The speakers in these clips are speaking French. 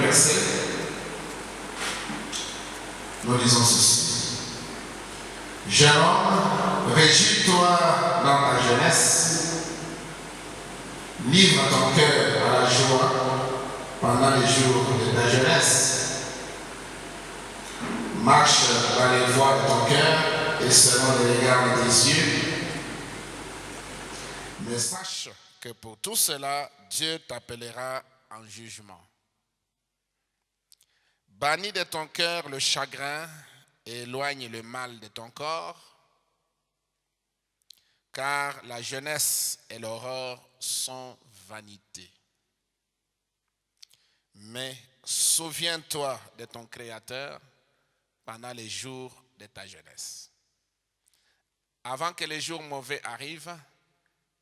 verset, nous disons ceci. Jeune homme, réjouis-toi dans ta jeunesse, livre ton cœur à la joie pendant les jours de ta jeunesse. Marche dans les voies de ton cœur et selon les regards de tes yeux. Mais sache que pour tout cela, Dieu t'appellera en jugement. Bannis de ton cœur le chagrin et éloigne le mal de ton corps, car la jeunesse et l'aurore sont vanité. Mais souviens-toi de ton Créateur pendant les jours de ta jeunesse, avant que les jours mauvais arrivent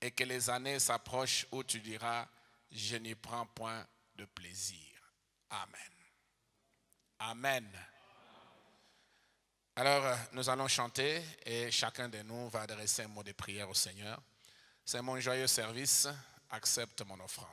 et que les années s'approchent où tu diras « Je n'y prends point de plaisir ». Amen. Amen. Alors, nous allons chanter et chacun de nous va adresser un mot de prière au Seigneur. C'est mon joyeux service, accepte mon offrande.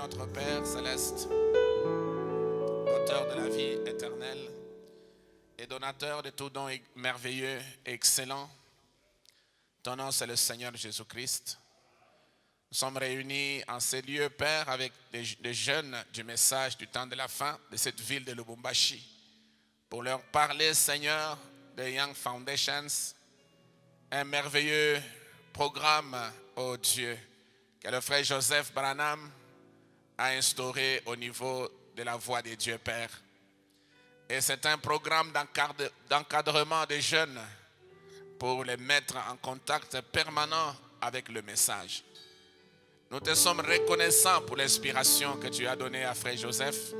notre Père céleste, auteur de la vie éternelle et donateur de tout don merveilleux et excellent, ton nom c'est le Seigneur Jésus-Christ. Nous sommes réunis en ces lieux, Père, avec des jeunes du message du temps de la fin de cette ville de Lubumbashi, pour leur parler, Seigneur, de Young Foundations, un merveilleux programme, oh Dieu, que le frère Joseph Branham a instauré au niveau de la voix de Dieu Père. Et c'est un programme d'encadrement des jeunes pour les mettre en contact permanent avec le message. Nous te sommes reconnaissants pour l'inspiration que tu as donnée à frère Joseph.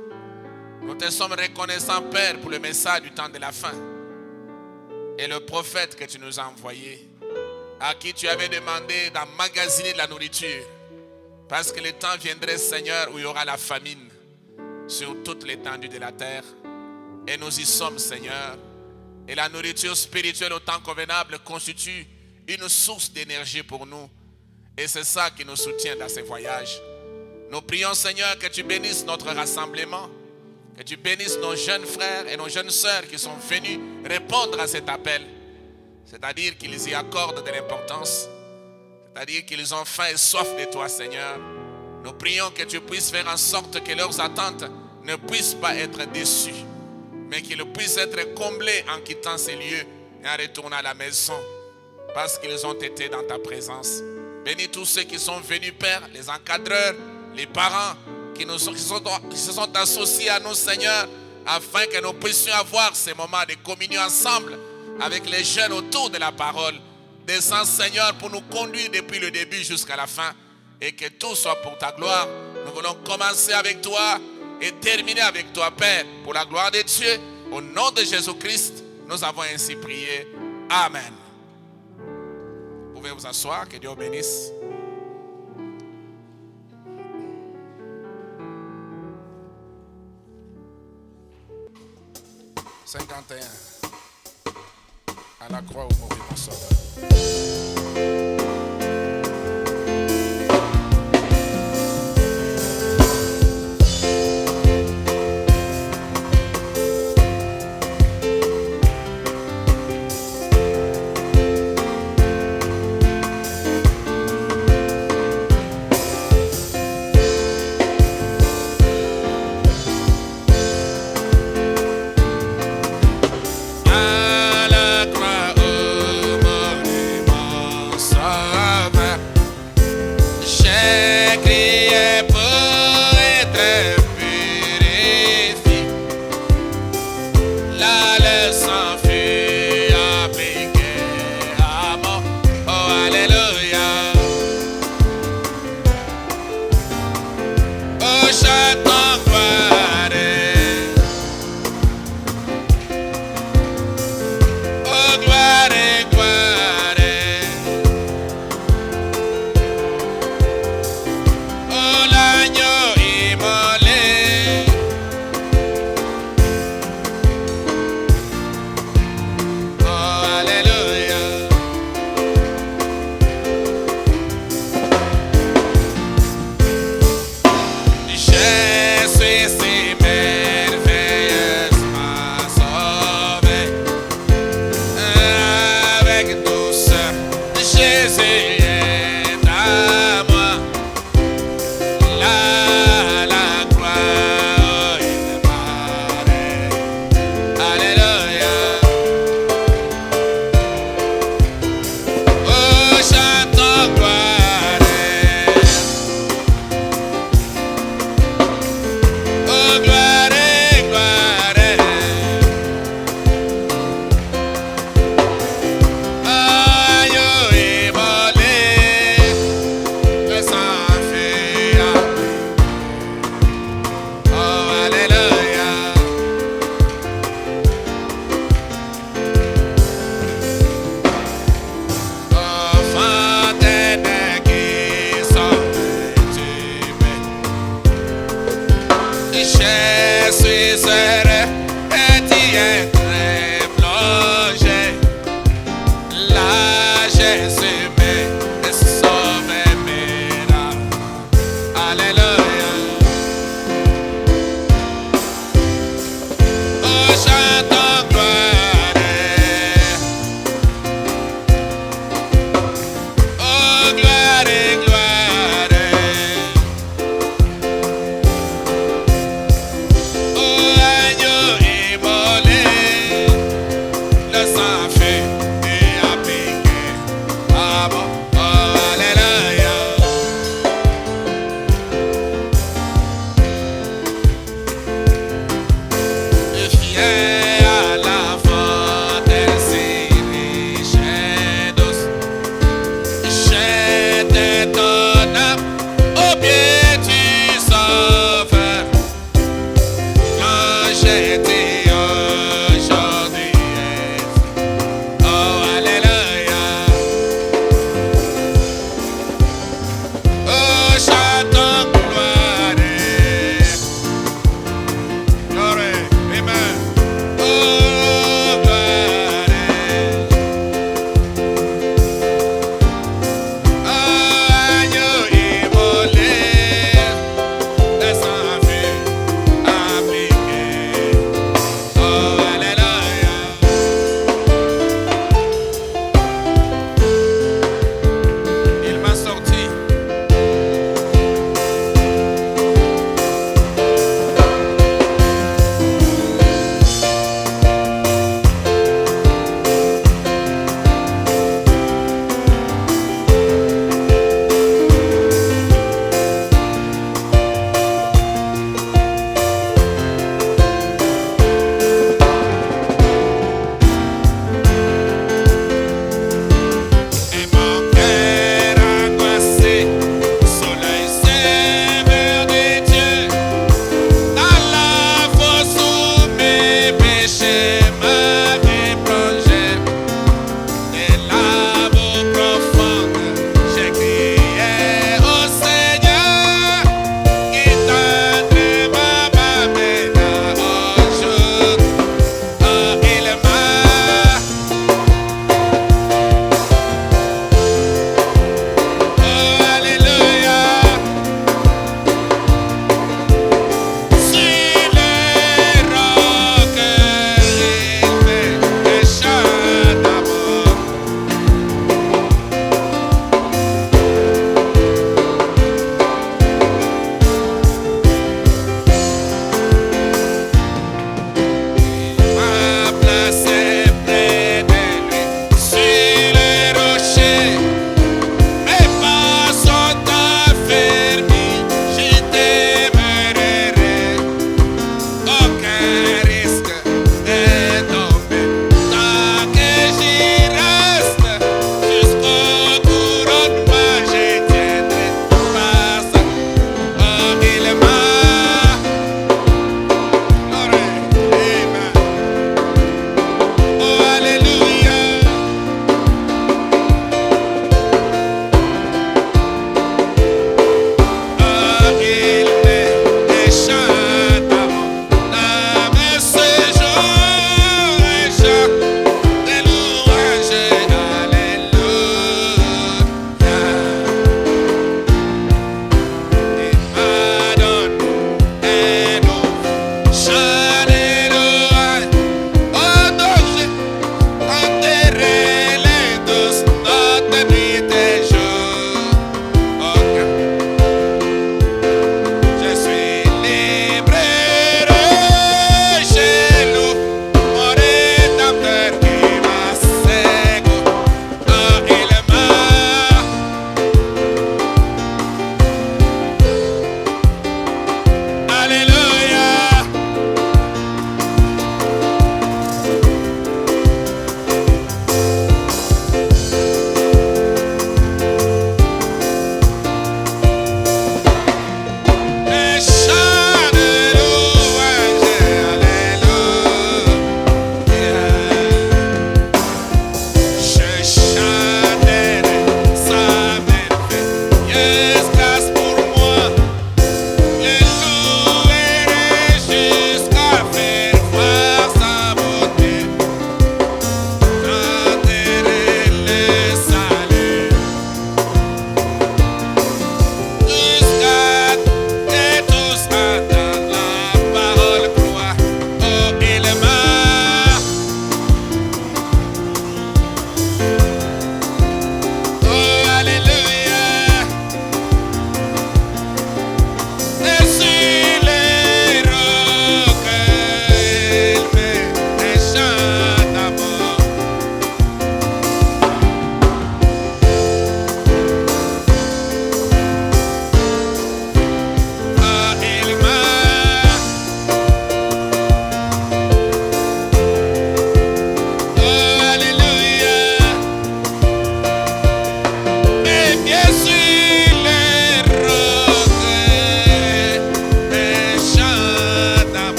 Nous te sommes reconnaissants, Père, pour le message du temps de la fin. Et le prophète que tu nous as envoyé, à qui tu avais demandé d'emmagasiner de la nourriture. Parce que le temps viendrait, Seigneur, où il y aura la famine sur toute l'étendue de la terre. Et nous y sommes, Seigneur. Et la nourriture spirituelle au temps convenable constitue une source d'énergie pour nous. Et c'est ça qui nous soutient dans ces voyages. Nous prions, Seigneur, que tu bénisses notre rassemblement, que tu bénisses nos jeunes frères et nos jeunes sœurs qui sont venus répondre à cet appel. C'est-à-dire qu'ils y accordent de l'importance. C'est-à-dire qu'ils ont faim et soif de toi, Seigneur. Nous prions que tu puisses faire en sorte que leurs attentes ne puissent pas être déçues, mais qu'ils puissent être comblés en quittant ces lieux et en retournant à la maison, parce qu'ils ont été dans ta présence. Bénis tous ceux qui sont venus, Père, les encadreurs, les parents qui se sont associés à nous, Seigneur, afin que nous puissions avoir ces moments de communion ensemble avec les jeunes autour de la parole. Descends, Seigneur, pour nous conduire depuis le début jusqu'à la fin et que tout soit pour ta gloire. Nous voulons commencer avec toi et terminer avec toi, Père, pour la gloire de Dieu. Au nom de Jésus-Christ, nous avons ainsi prié. Amen. Vous pouvez vous asseoir, que Dieu vous bénisse. « 51. À la croix où mourit mon sauveur. » À la croix où mourit mon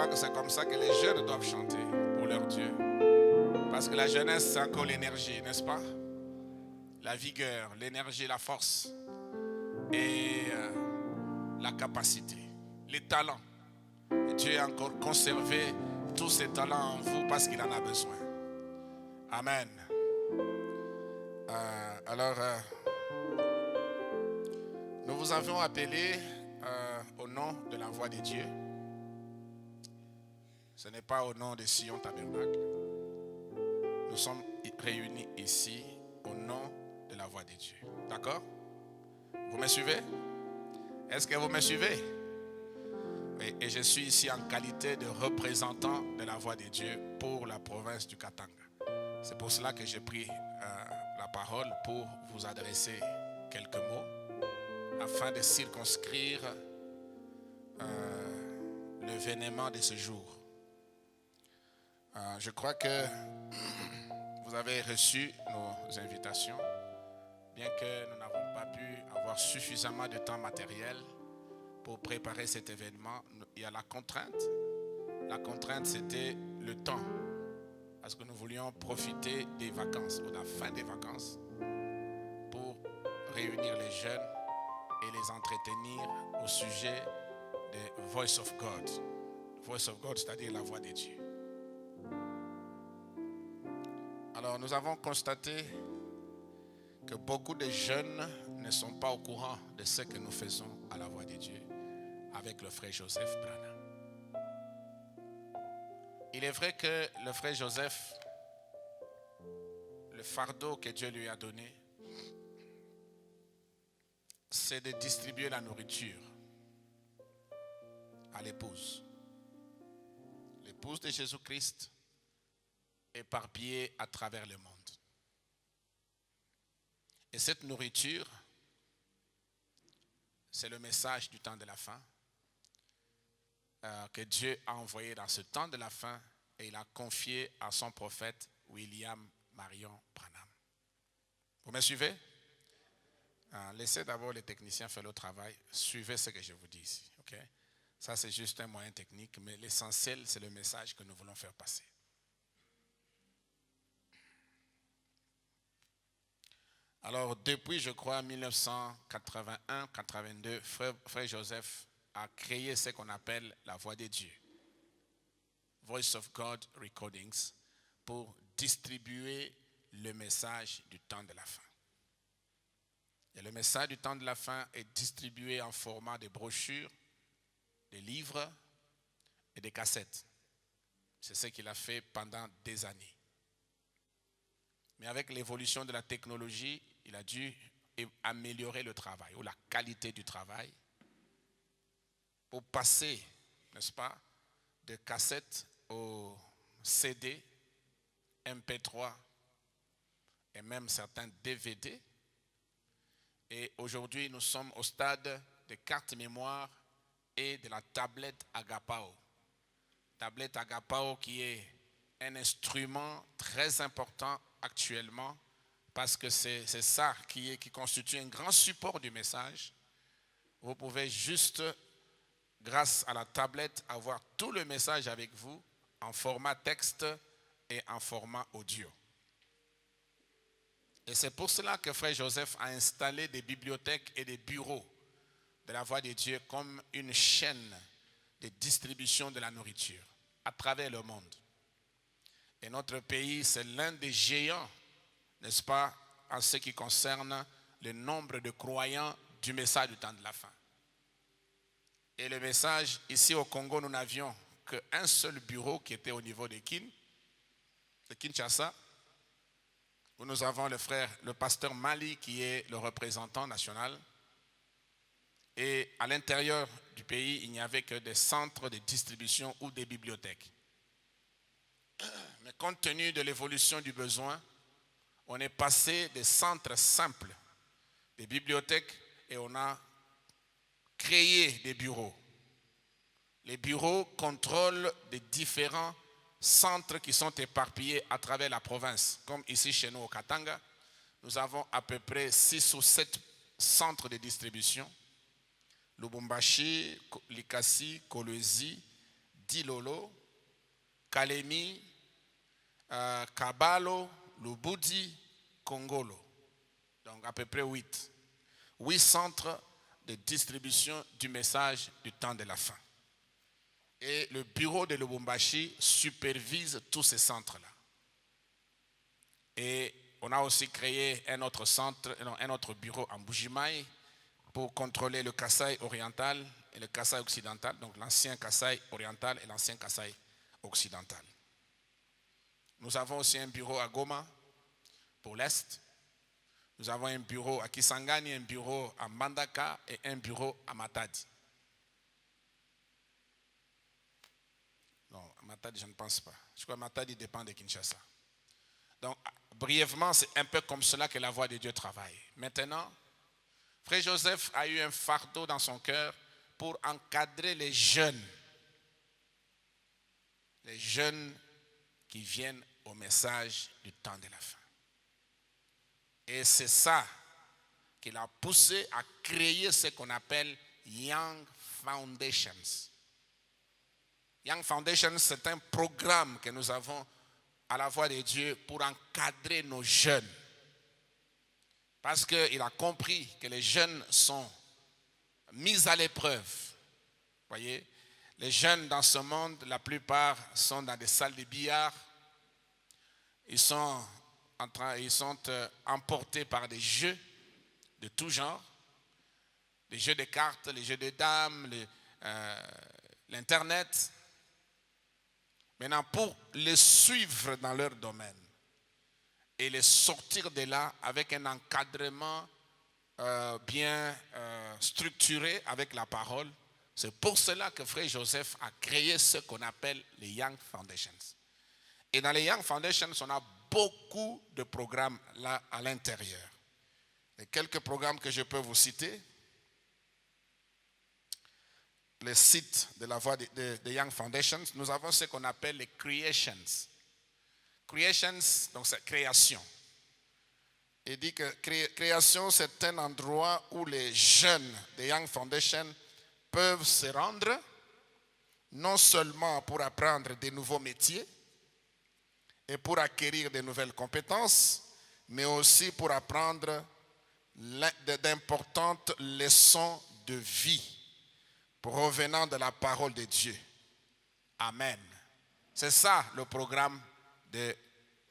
crois que c'est comme ça que les jeunes doivent chanter pour leur Dieu. Parce que la jeunesse, c'est encore l'énergie, n'est-ce pas? La vigueur, l'énergie, la force et la capacité, les talents. Et Dieu a encore conservé tous ces talents en vous parce qu'il en a besoin. Amen. Nous vous avions appelé au nom de la voix de Dieu. Ce n'est pas au nom de Sion Tabernacle. Nous sommes réunis ici au nom de la voix de Dieu. D'accord? Vous me suivez? Est-ce que vous me suivez? Oui, et je suis ici en qualité de représentant de la voix de Dieu pour la province du Katanga. C'est pour cela que j'ai pris la parole pour vous adresser quelques mots afin de circonscrire l'événement de ce jour. Je crois que vous avez reçu nos invitations, bien que nous n'avons pas pu avoir suffisamment de temps matériel pour préparer cet événement. Il y a la contrainte. La contrainte, c'était le temps, parce que nous voulions profiter des vacances, ou de la fin des vacances, pour réunir les jeunes et les entretenir au sujet de Voice of God. Voice of God, c'est-à-dire la voix de Dieu. Alors, nous avons constaté que beaucoup de jeunes ne sont pas au courant de ce que nous faisons à la voix de Dieu avec le frère Joseph Branham. Il est vrai que le frère Joseph, le fardeau que Dieu lui a donné, c'est de distribuer la nourriture à l'épouse. L'épouse de Jésus-Christ éparpillée à travers le monde. Et cette nourriture, c'est le message du temps de la fin que Dieu a envoyé dans ce temps de la fin et il a confié à son prophète William Marion Branham. Vous me suivez? Laissez d'abord les techniciens faire le travail. Suivez ce que je vous dis ici. Okay? Ça, c'est juste un moyen technique, mais l'essentiel, c'est le message que nous voulons faire passer. Alors, depuis, je crois, 1981-82, frère Joseph a créé ce qu'on appelle la voix de Dieu, Voice of God Recordings, pour distribuer le message du temps de la fin. Et le message du temps de la fin est distribué en format de brochures, de livres et de cassettes. C'est ce qu'il a fait pendant des années. Mais avec l'évolution de la technologie, il a dû améliorer le travail ou la qualité du travail pour passer, n'est-ce pas, de cassettes au CD, MP3 et même certains DVD. Et aujourd'hui, nous sommes au stade de carte mémoire et de la tablette Agapao. Tablette Agapao qui est un instrument très important actuellement parce que c'est ça qui constitue un grand support du message. Vous pouvez juste, grâce à la tablette, avoir tout le message avec vous en format texte et en format audio. Et c'est pour cela que frère Joseph a installé des bibliothèques et des bureaux de la voix de Dieu comme une chaîne de distribution de la nourriture à travers le monde. Et notre pays, c'est l'un des géants, n'est-ce pas, en ce qui concerne le nombre de croyants du message du temps de la fin. Et le message, ici au Congo, nous n'avions qu'un seul bureau qui était au niveau de Kinshasa, où nous avons le pasteur Mali qui est le représentant national. Et à l'intérieur du pays, il n'y avait que des centres de distribution ou des bibliothèques. Mais compte tenu de l'évolution du besoin, on est passé des centres simples, des bibliothèques, et on a créé des bureaux. Les bureaux contrôlent des différents centres qui sont éparpillés à travers la province. Comme ici chez nous au Katanga, nous avons à peu près 6 ou 7 centres de distribution. Lubumbashi, Likasi, Kolwezi, Dilolo, Kalemi, Kabalo, Lubudi, Kongolo. Donc à peu près 8. 8 centres de distribution du message du temps de la fin. Et le bureau de Lubumbashi supervise tous ces centres-là. Et on a aussi créé un autre bureau en Bujimaï pour contrôler le Kasaï oriental et le Kasaï occidental, donc l'ancien Kasaï oriental et l'ancien Kasaï occidental. Nous avons aussi un bureau à Goma pour l'Est. Nous avons un bureau à Kisangani, un bureau à Mbandaka et un bureau à Matadi. Non, à Matadi, je ne pense pas. Je crois que Matadi dépend de Kinshasa. Donc, brièvement, c'est un peu comme cela que la voix de Dieu travaille. Maintenant, Frère Joseph a eu un fardeau dans son cœur pour encadrer les jeunes qui viennent au message du temps de la fin. Et c'est ça qui l'a poussé à créer ce qu'on appelle Young Foundations. Young Foundations, c'est un programme que nous avons à la voix de Dieu pour encadrer nos jeunes. Parce qu'il a compris que les jeunes sont mis à l'épreuve. Vous voyez, les jeunes dans ce monde, la plupart sont dans des salles de billard. Ils sont emportés par des jeux de tout genre. Les jeux de cartes, les jeux de dames, l'Internet. Maintenant, pour les suivre dans leur domaine et les sortir de là avec un encadrement bien structuré avec la parole, c'est pour cela que Frère Joseph a créé ce qu'on appelle les Young Foundations. Et dans les Young Foundations, on a beaucoup de programmes là à l'intérieur. Et quelques programmes que je peux vous citer. Les sites de la voix de Young Foundations, nous avons ce qu'on appelle les Creations. Creations, donc c'est création. Il dit que création, c'est un endroit où les jeunes de Young Foundation peuvent se rendre, non seulement pour apprendre des nouveaux métiers et pour acquérir de nouvelles compétences, mais aussi pour apprendre d'importantes leçons de vie provenant de la parole de Dieu. Amen. C'est ça le programme de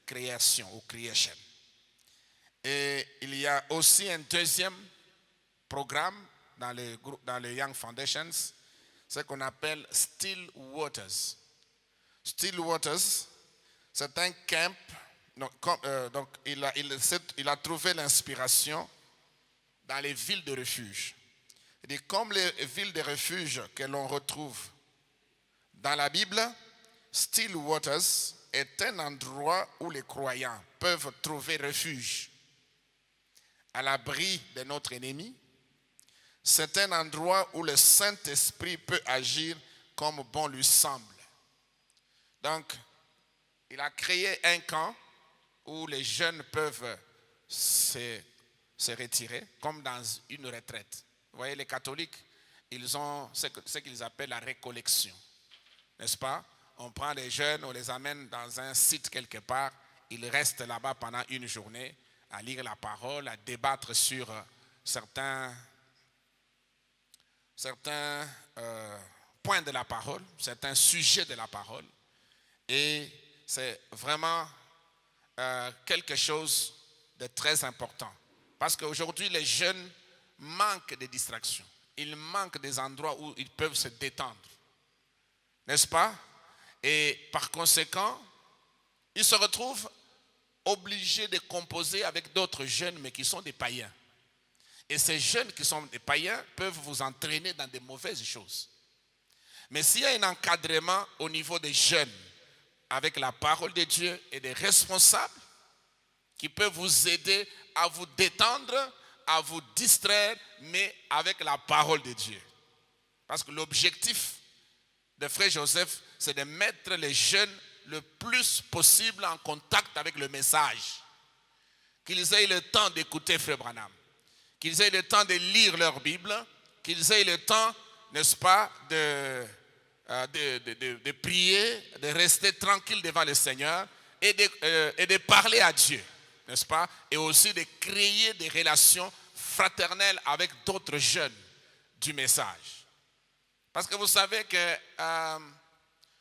création ou creation. Et il y a aussi un deuxième programme dans les Young Foundations, ce qu'on appelle Still Waters. Still Waters, c'est un camp. Donc il a trouvé l'inspiration dans les villes de refuge. Et comme les villes de refuge que l'on retrouve dans la Bible, Still Waters est un endroit où les croyants peuvent trouver refuge à l'abri de notre ennemi. C'est un endroit où le Saint-Esprit peut agir comme bon lui semble. Donc, il a créé un camp où les jeunes peuvent se retirer, comme dans une retraite. Vous voyez, les catholiques, ils ont ce qu'ils appellent la récollection. N'est-ce pas? On prend les jeunes, on les amène dans un site quelque part, ils restent là-bas pendant une journée à lire la parole, à débattre sur certains points de la parole, certains sujets de la parole. Et c'est vraiment quelque chose de très important. Parce qu'aujourd'hui, les jeunes manquent de distractions. Ils manquent des endroits où ils peuvent se détendre. N'est-ce pas? Et par conséquent, ils se retrouvent obligés de composer avec d'autres jeunes, mais qui sont des païens. Et ces jeunes qui sont des païens peuvent vous entraîner dans des mauvaises choses. Mais s'il y a un encadrement au niveau des jeunes, avec la parole de Dieu et des responsables qui peuvent vous aider à vous détendre, à vous distraire, mais avec la parole de Dieu. Parce que l'objectif de Frère Joseph, c'est de mettre les jeunes le plus possible en contact avec le message. Qu'ils aient le temps d'écouter Frère Branham, qu'ils aient le temps de lire leur Bible, qu'ils aient le temps, n'est-ce pas, de prier, de rester tranquille devant le Seigneur et de parler à Dieu, n'est-ce pas? Et aussi de créer des relations fraternelles avec d'autres jeunes du message. Parce que vous savez que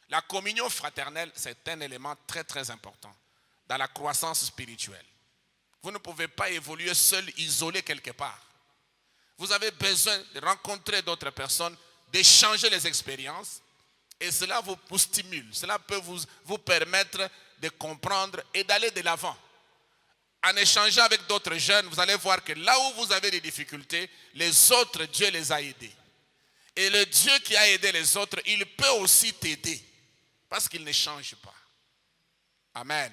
la communion fraternelle, c'est un élément très très important dans la croissance spirituelle. Vous ne pouvez pas évoluer seul, isolé quelque part. Vous avez besoin de rencontrer d'autres personnes, d'échanger les expériences, et cela vous stimule, cela peut vous permettre de comprendre et d'aller de l'avant. En échangeant avec d'autres jeunes, vous allez voir que là où vous avez des difficultés, les autres, Dieu les a aidés. Et le Dieu qui a aidé les autres, il peut aussi t'aider, parce qu'il ne change pas. Amen.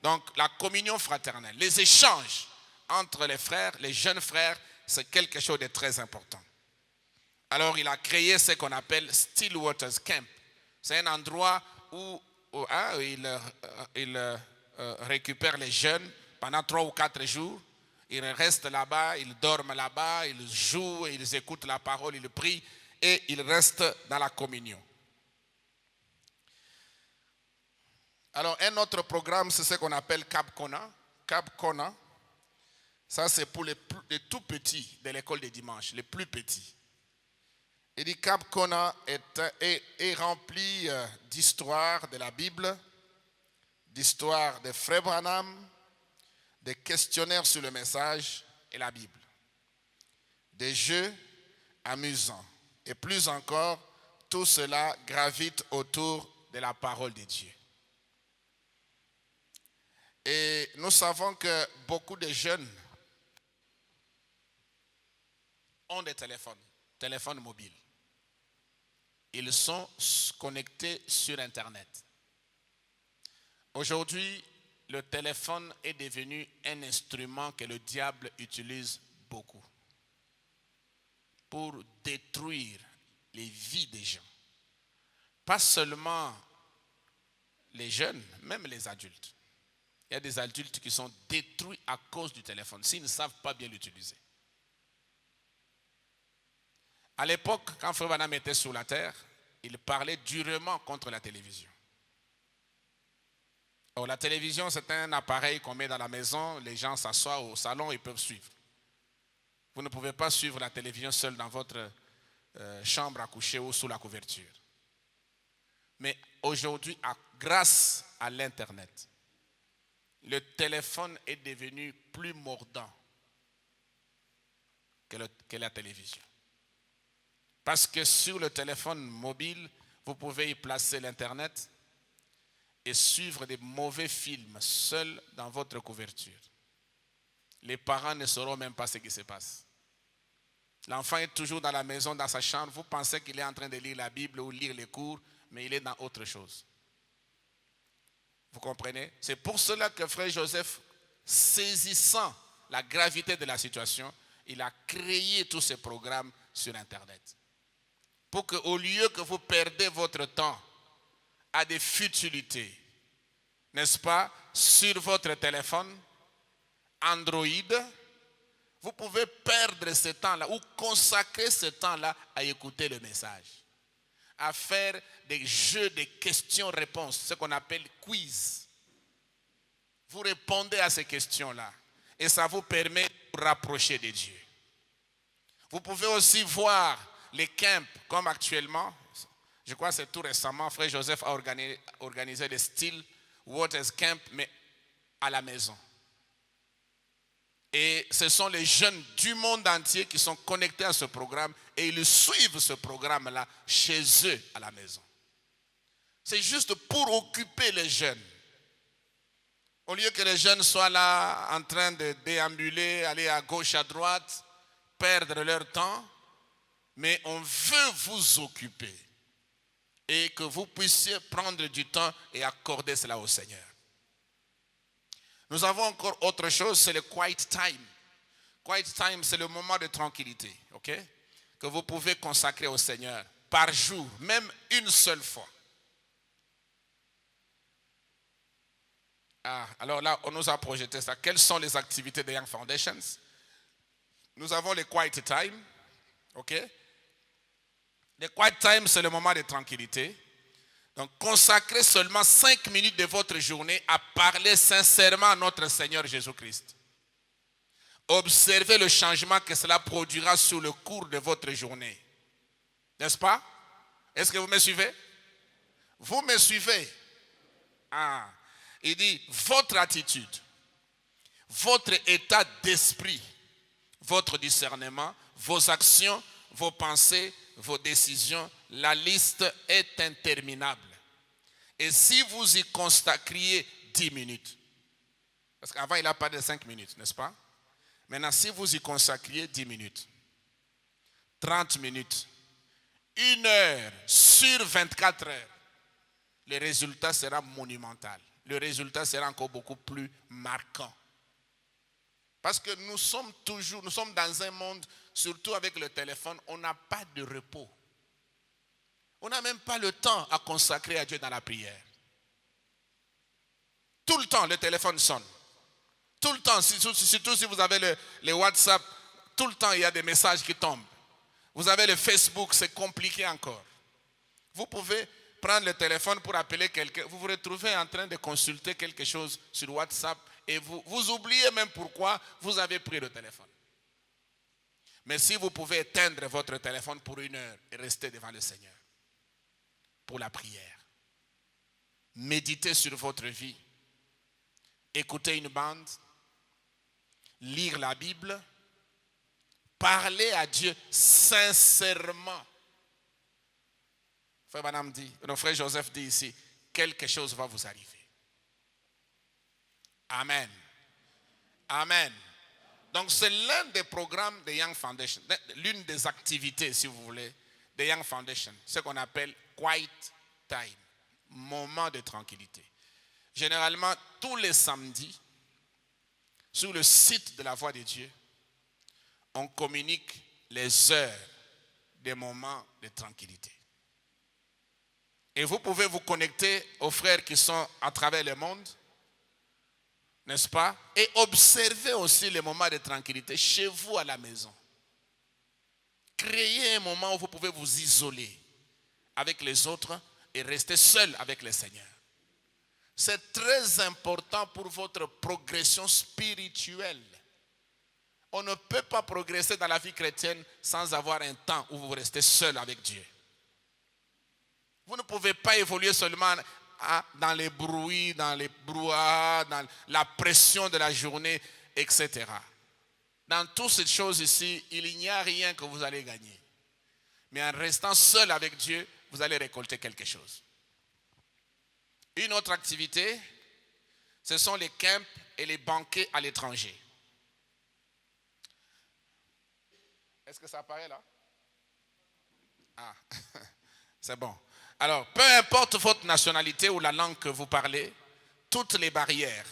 Donc la communion fraternelle, les échanges entre les frères, les jeunes frères, c'est quelque chose de très important. Alors il a créé ce qu'on appelle Stillwater's Camp. C'est un endroit où il récupère les jeunes pendant 3 ou 4 jours. Ils restent là-bas, ils dorment là-bas, ils jouent, ils écoutent la parole, ils prient et ils restent dans la communion. Alors un autre programme, c'est ce qu'on appelle Cap Kona. Cap Kona, ça c'est pour les tout petits de l'école des dimanches, les plus petits. Il dit Cap Kona est rempli d'histoires de la Bible, d'histoires de Frère Branham, des questionnaires sur le message et la Bible, des jeux amusants. Et plus encore, tout cela gravite autour de la parole de Dieu. Et nous savons que beaucoup de jeunes ont des téléphones mobiles. Ils sont connectés sur Internet. Aujourd'hui, le téléphone est devenu un instrument que le diable utilise beaucoup pour détruire les vies des gens. Pas seulement les jeunes, même les adultes. Il y a des adultes qui sont détruits à cause du téléphone, s'ils ne savent pas bien l'utiliser. À l'époque, quand Frère Branham était sur la terre, il parlait durement contre la télévision. Or, la télévision, c'est un appareil qu'on met dans la maison, les gens s'assoient au salon, ils peuvent suivre. Vous ne pouvez pas suivre la télévision seul dans votre chambre à coucher ou sous la couverture. Mais aujourd'hui, grâce à l'Internet, le téléphone est devenu plus mordant que la télévision. Parce que sur le téléphone mobile, vous pouvez y placer l'Internet et suivre des mauvais films seuls dans votre couverture. Les parents ne sauront même pas ce qui se passe. L'enfant est toujours dans la maison, dans sa chambre. Vous pensez qu'il est en train de lire la Bible ou lire les cours, mais il est dans autre chose. Vous comprenez? C'est pour cela que Frère Joseph, saisissant la gravité de la situation, il a créé tous ces programmes sur Internet. Pour qu'au lieu que vous perdez votre temps à des futilités, n'est-ce pas, sur votre téléphone Android, vous pouvez perdre ce temps-là ou consacrer ce temps-là à écouter le message, à faire des jeux de questions-réponses, ce qu'on appelle quiz. Vous répondez à ces questions-là et ça vous permet de vous rapprocher de Dieu. Vous pouvez aussi voir les camps comme actuellement. Je crois que c'est tout récemment, Frère Joseph a organisé le Stillwater's Camp, mais à la maison. Et ce sont les jeunes du monde entier qui sont connectés à ce programme et ils suivent ce programme-là chez eux à la maison. C'est juste pour occuper les jeunes. Au lieu que les jeunes soient là en train de déambuler, aller à gauche, à droite, perdre leur temps, mais on veut vous occuper et que vous puissiez prendre du temps et accorder cela au Seigneur. Nous avons encore autre chose, c'est le quiet time. Quiet time, c'est le moment de tranquillité, ok? Que vous pouvez consacrer au Seigneur par jour, même une seule fois. Alors là, on nous a projeté ça. Quelles sont les activités des Young Foundations? Nous avons le quiet time, ok? Le quiet time, c'est le moment de tranquillité. Donc, consacrez seulement 5 minutes de votre journée à parler sincèrement à notre Seigneur Jésus-Christ. Observez le changement que cela produira sur le cours de votre journée. N'est-ce pas? Est-ce que vous me suivez? Vous me suivez? Ah. Il dit, votre attitude, votre état d'esprit, votre discernement, vos actions, vos pensées, vos décisions, la liste est interminable. Et si vous y consacriez 10 minutes, parce qu'avant il a parlé de 5 minutes, n'est-ce pas? Maintenant, si vous y consacriez 10 minutes, 30 minutes, 1 heure sur 24 heures, le résultat sera monumental. Le résultat sera encore beaucoup plus marquant. Parce que nous sommes dans un monde, surtout avec le téléphone, on n'a pas de repos. On n'a même pas le temps à consacrer à Dieu dans la prière. Tout le temps, le téléphone sonne. Tout le temps, surtout si vous avez les WhatsApp, tout le temps, il y a des messages qui tombent. Vous avez le Facebook, c'est compliqué encore. Vous pouvez prendre le téléphone pour appeler quelqu'un. Vous vous retrouvez en train de consulter quelque chose sur WhatsApp et vous oubliez même pourquoi vous avez pris le téléphone. Mais si vous pouvez éteindre votre téléphone pour 1 heure et rester devant le Seigneur pour la prière, méditez sur votre vie, écoutez une bande, lire la Bible, parler à Dieu sincèrement. Frère Branham dit, notre frère Joseph dit ici, quelque chose va vous arriver. Amen. Amen. Donc c'est l'un des programmes de Young Foundation, l'une des activités, si vous voulez, de Young Foundation, ce qu'on appelle quiet time, moment de tranquillité. Généralement, tous les samedis, sur le site de la Voix de Dieu, on communique les heures des moments de tranquillité. Et vous pouvez vous connecter aux frères qui sont à travers le monde, n'est-ce pas? Et observer aussi les moments de tranquillité chez vous à la maison. Créez un moment où vous pouvez vous isoler avec les autres et rester seul avec le Seigneur. C'est très important pour votre progression spirituelle. On ne peut pas progresser dans la vie chrétienne sans avoir un temps où vous restez seul avec Dieu. Vous ne pouvez pas évoluer seulement dans les bruits, dans les brouhahas, dans la pression de la journée, etc. Dans toutes ces choses ici, il n'y a rien que vous allez gagner. Mais en restant seul avec Dieu, vous allez récolter quelque chose. Une autre activité, ce sont les camps et les banquets à l'étranger. Est-ce que ça apparaît là? Ah, c'est bon. Alors, peu importe votre nationalité ou la langue que vous parlez, toutes les barrières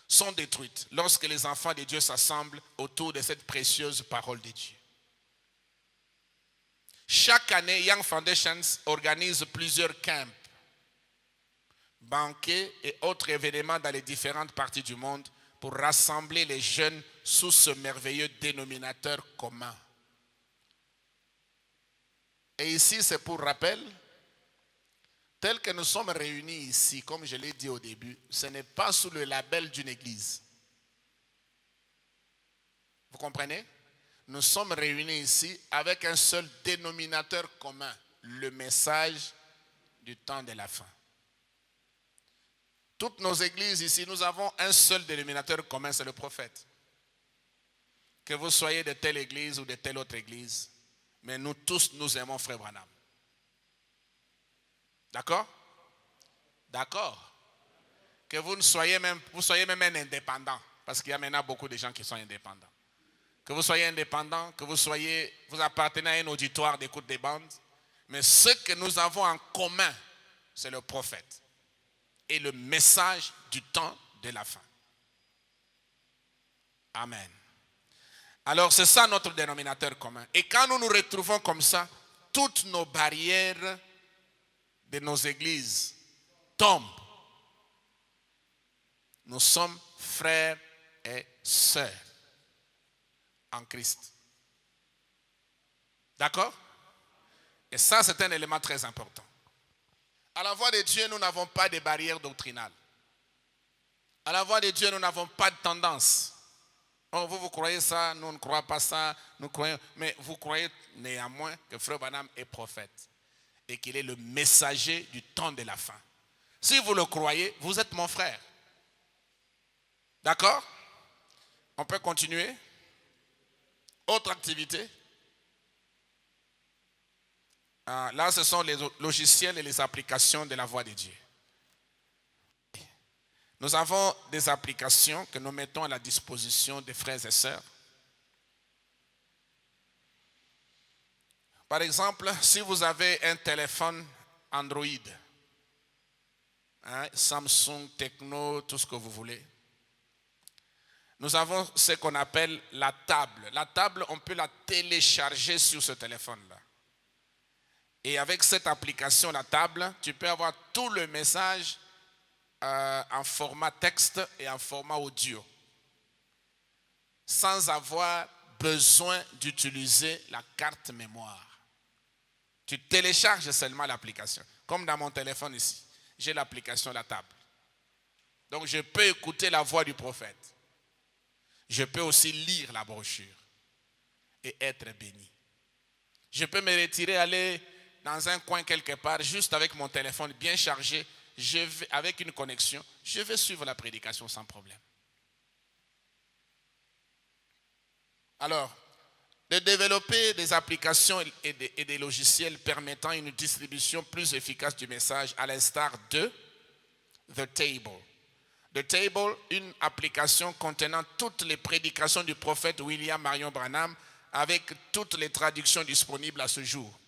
sont détruites lorsque les enfants de Dieu s'assemblent autour de cette précieuse parole de Dieu. Chaque année, Young Foundations organise plusieurs camps, banquets et autres événements dans les différentes parties du monde pour rassembler les jeunes sous ce merveilleux dénominateur commun. Et ici, c'est pour rappel, tel que nous sommes réunis ici, comme je l'ai dit au début, ce n'est pas sous le label d'une église. Vous comprenez? Nous sommes réunis ici avec un seul dénominateur commun, le message du temps de la fin. Toutes nos églises ici, nous avons un seul dénominateur commun, c'est le prophète. Que vous soyez de telle église ou de telle autre église, mais nous tous, nous aimons Frère Branham. D'accord? D'accord. Que vous soyez même un indépendant, parce qu'il y a maintenant beaucoup de gens qui sont indépendants. Que vous soyez indépendant, que vous appartenez à un auditoire d'écoute des bandes, mais ce que nous avons en commun, c'est le prophète et le message du temps de la fin. Amen. Alors c'est ça notre dénominateur commun. Et quand nous nous retrouvons comme ça, toutes nos barrières de nos églises tombent. Nous sommes frères et sœurs en Christ. D'accord? Et ça, c'est un élément très important. À la voix de Dieu, nous n'avons pas de barrières doctrinales. À la voix de Dieu, nous n'avons pas de tendance. Oh, vous croyez ça, nous ne croyons pas ça, nous croyons. Mais vous croyez néanmoins que Frère Branham est prophète et qu'il est le messager du temps de la fin. Si vous le croyez, vous êtes mon frère. D'accord? On peut continuer? Autre activité? Là, ce sont les logiciels et les applications de la voix de Dieu. Nous avons des applications que nous mettons à la disposition des frères et sœurs. Par exemple, si vous avez un téléphone Android, Samsung, Tecno, tout ce que vous voulez, nous avons ce qu'on appelle la table. La table, on peut la télécharger sur ce téléphone-là. Et avec cette application, la table, tu peux avoir tout le message en format texte et en format audio, sans avoir besoin d'utiliser la carte mémoire. Tu télécharges seulement l'application. Comme dans mon téléphone ici, j'ai l'application La Table. Donc je peux écouter la voix du prophète. Je peux aussi lire la brochure et être béni. Je peux me retirer, aller dans un coin quelque part, juste avec mon téléphone bien chargé, avec une connexion, je vais suivre la prédication sans problème. Alors, de développer des applications et des logiciels permettant une distribution plus efficace du message, à l'instar de The Table. The Table, une application contenant toutes les prédications du prophète William Marion Branham avec toutes les traductions disponibles à ce jour.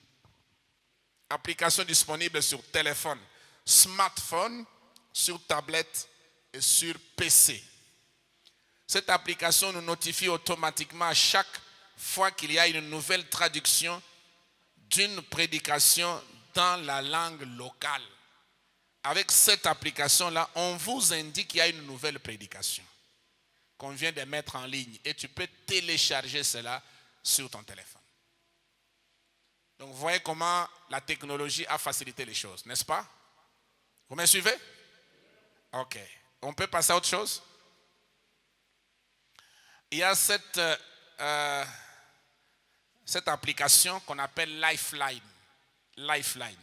Application disponible sur téléphone, smartphone, sur tablette et sur PC. Cette application nous notifie automatiquement à chaque fois qu'il y a une nouvelle traduction d'une prédication dans la langue locale. Avec cette application-là, on vous indique qu'il y a une nouvelle prédication qu'on vient de mettre en ligne et tu peux télécharger cela sur ton téléphone. Donc vous voyez comment la technologie a facilité les choses, n'est-ce pas? Vous me suivez? Ok. On peut passer à autre chose? Il y a cette application qu'on appelle Lifeline. Lifeline.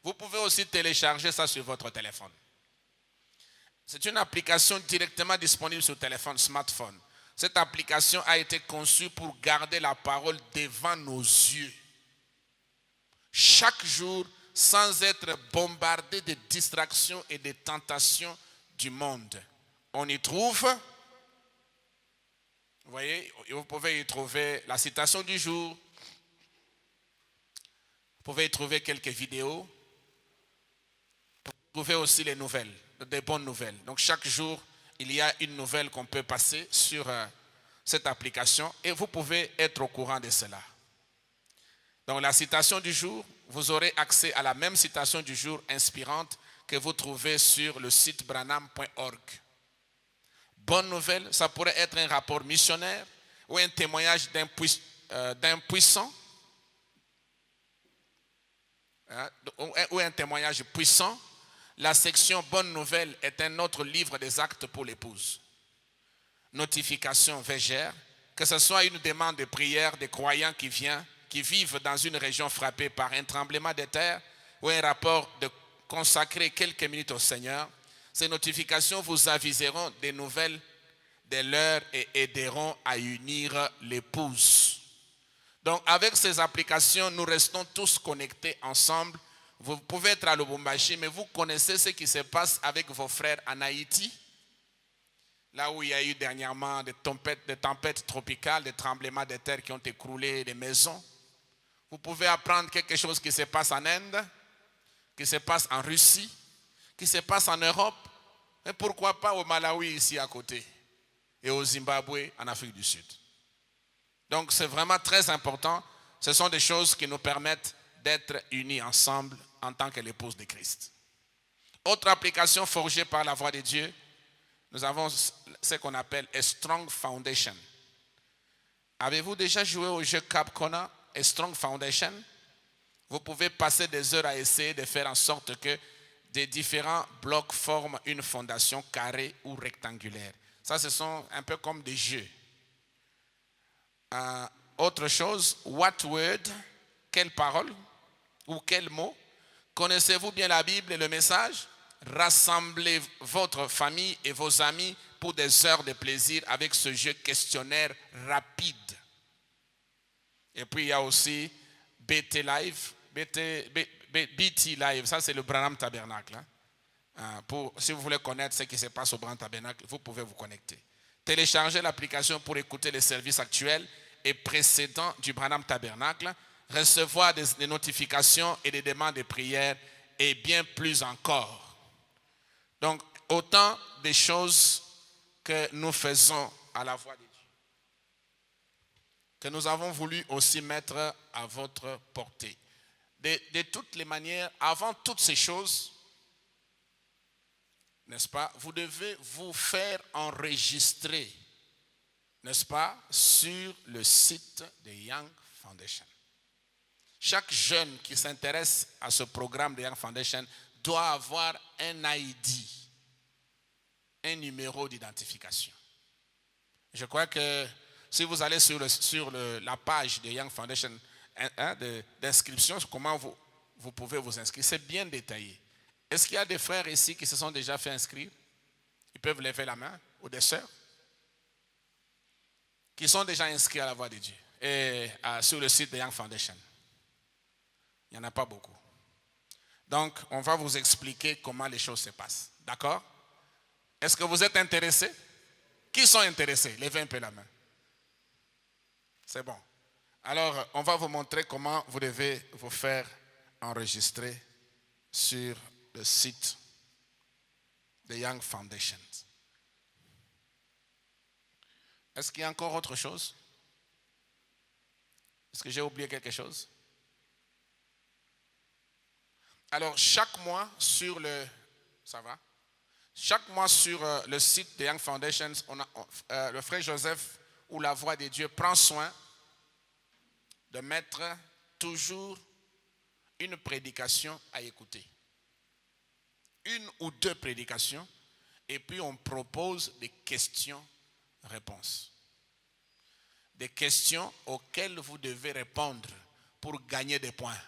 Vous pouvez aussi télécharger ça sur votre téléphone. C'est une application directement disponible sur téléphone, smartphone. Cette application a été conçue pour garder la parole devant nos yeux. Chaque jour, sans être bombardé de distractions et de tentations du monde. On y trouve, vous voyez, vous pouvez y trouver la citation du jour, vous pouvez y trouver quelques vidéos, vous trouvez aussi les nouvelles, des bonnes nouvelles. Donc chaque jour, il y a une nouvelle qu'on peut passer sur cette application et vous pouvez être au courant de cela. Donc la citation du jour, vous aurez accès à la même citation du jour inspirante que vous trouvez sur le site branham.org. Bonne nouvelle, ça pourrait être un rapport missionnaire ou un témoignage d'un puissant, ou un témoignage puissant. La section Bonne nouvelle est un autre livre des actes pour l'épouse. Notification végère, que ce soit une demande de prière des croyants qui vivent dans une région frappée par un tremblement de terre ou un rapport de consacrer quelques minutes au Seigneur, ces notifications vous aviseront des nouvelles de l'heure et aideront à unir l'épouse. Donc avec ces applications, nous restons tous connectés ensemble. Vous pouvez être à Lubumbashi, mais vous connaissez ce qui se passe avec vos frères en Haïti, là où il y a eu dernièrement des tempêtes tropicales, des tremblements de terre qui ont écroulé des maisons. Vous pouvez apprendre quelque chose qui se passe en Inde, qui se passe en Russie, qui se passe en Europe, et pourquoi pas au Malawi ici à côté, et au Zimbabwe en Afrique du Sud. Donc c'est vraiment très important. Ce sont des choses qui nous permettent d'être unis ensemble en tant que l'épouse de Christ. Autre application forgée par la voix de Dieu, nous avons ce qu'on appelle a Strong Foundation. Avez-vous déjà joué au jeu Capcom, A Strong Foundation? Vous pouvez passer des heures à essayer de faire en sorte que des différents blocs forment une fondation carrée ou rectangulaire. Ça, ce sont un peu comme des jeux. Autre chose, what word, quelle parole ou quel mot? Connaissez-vous bien la Bible et le message? Rassemblez votre famille et vos amis pour des heures de plaisir avec ce jeu questionnaire rapide. Et puis il y a aussi BT Live, BT Live, ça c'est le Branham Tabernacle. Si vous voulez connaître ce qui se passe au Branham Tabernacle, vous pouvez vous connecter. Téléchargez l'application pour écouter les services actuels et précédents du Branham Tabernacle, recevoir des notifications et des demandes de prière et bien plus encore. Donc, autant de choses que nous faisons à la voix de Dieu, que nous avons voulu aussi mettre à votre portée. De toutes les manières, avant toutes ces choses, n'est-ce pas, vous devez vous faire enregistrer, n'est-ce pas, sur le site de Young Foundation. Chaque jeune qui s'intéresse à ce programme de Young Foundation doit avoir un ID, un numéro d'identification. Je crois que si vous allez sur la page de Young Foundation d'inscription, comment vous pouvez vous inscrire, c'est bien détaillé. Est-ce qu'il y a des frères ici qui se sont déjà fait inscrire? Ils peuvent lever la main, ou des sœurs qui sont déjà inscrits à la voix de Dieu et sur le site de Young Foundation. Il n'y en a pas beaucoup. Donc, on va vous expliquer comment les choses se passent. D'accord? Est-ce que vous êtes intéressés? Qui sont intéressés? Levez un peu la main. C'est bon. Alors, on va vous montrer comment vous devez vous faire enregistrer sur le site de Young Foundation. Est-ce qu'il y a encore autre chose? Est-ce que j'ai oublié quelque chose? Alors, chaque mois sur le... Ça va? Chaque mois sur le site de Young Foundation, le frère Joseph ou la voix de Dieu prend soin de mettre toujours une prédication à écouter. Une ou deux prédications, et puis on propose des questions-réponses. Des questions auxquelles vous devez répondre pour gagner des points.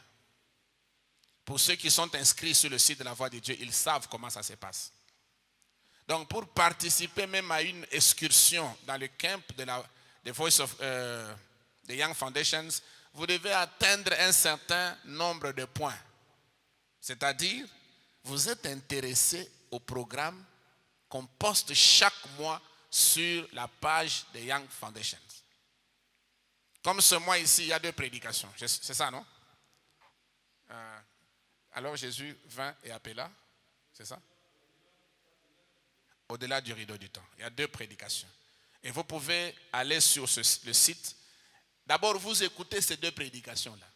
Pour ceux qui sont inscrits sur le site de la Voix de Dieu, ils savent comment ça se passe. Donc pour participer même à une excursion dans le camp de Voice of the Young Foundations, vous devez atteindre un certain nombre de points. C'est-à-dire, vous êtes intéressé au programme qu'on poste chaque mois sur la page de Young Foundations. Comme ce mois ici, il y a 2 prédications. C'est ça, non? Alors Jésus vint et appela, c'est ça? Au-delà du rideau du temps. Il y a 2 prédications. Et vous pouvez aller sur le site. D'abord, vous écoutez ces 2 prédications-là.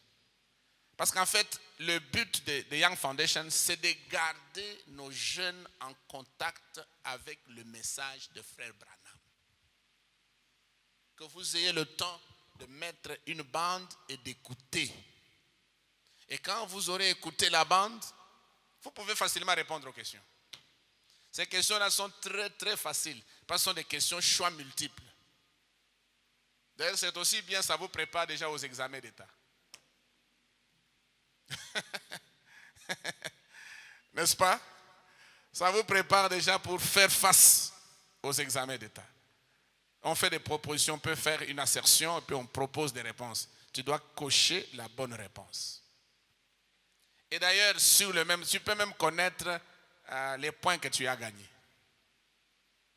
Parce qu'en fait, le but de Young Foundation, c'est de garder nos jeunes en contact avec le message de Frère Branham. Que vous ayez le temps de mettre une bande et d'écouter. Et quand vous aurez écouté la bande, vous pouvez facilement répondre aux questions. Ces questions-là sont très très faciles, parce que ce sont des questions choix multiples. D'ailleurs, c'est aussi bien, ça vous prépare déjà aux examens d'État. N'est-ce pas? Ça vous prépare déjà pour faire face aux examens d'État. On fait des propositions, on peut faire une assertion et puis on propose des réponses. Tu dois cocher la bonne réponse. Et d'ailleurs, tu peux même connaître les points que tu as gagnés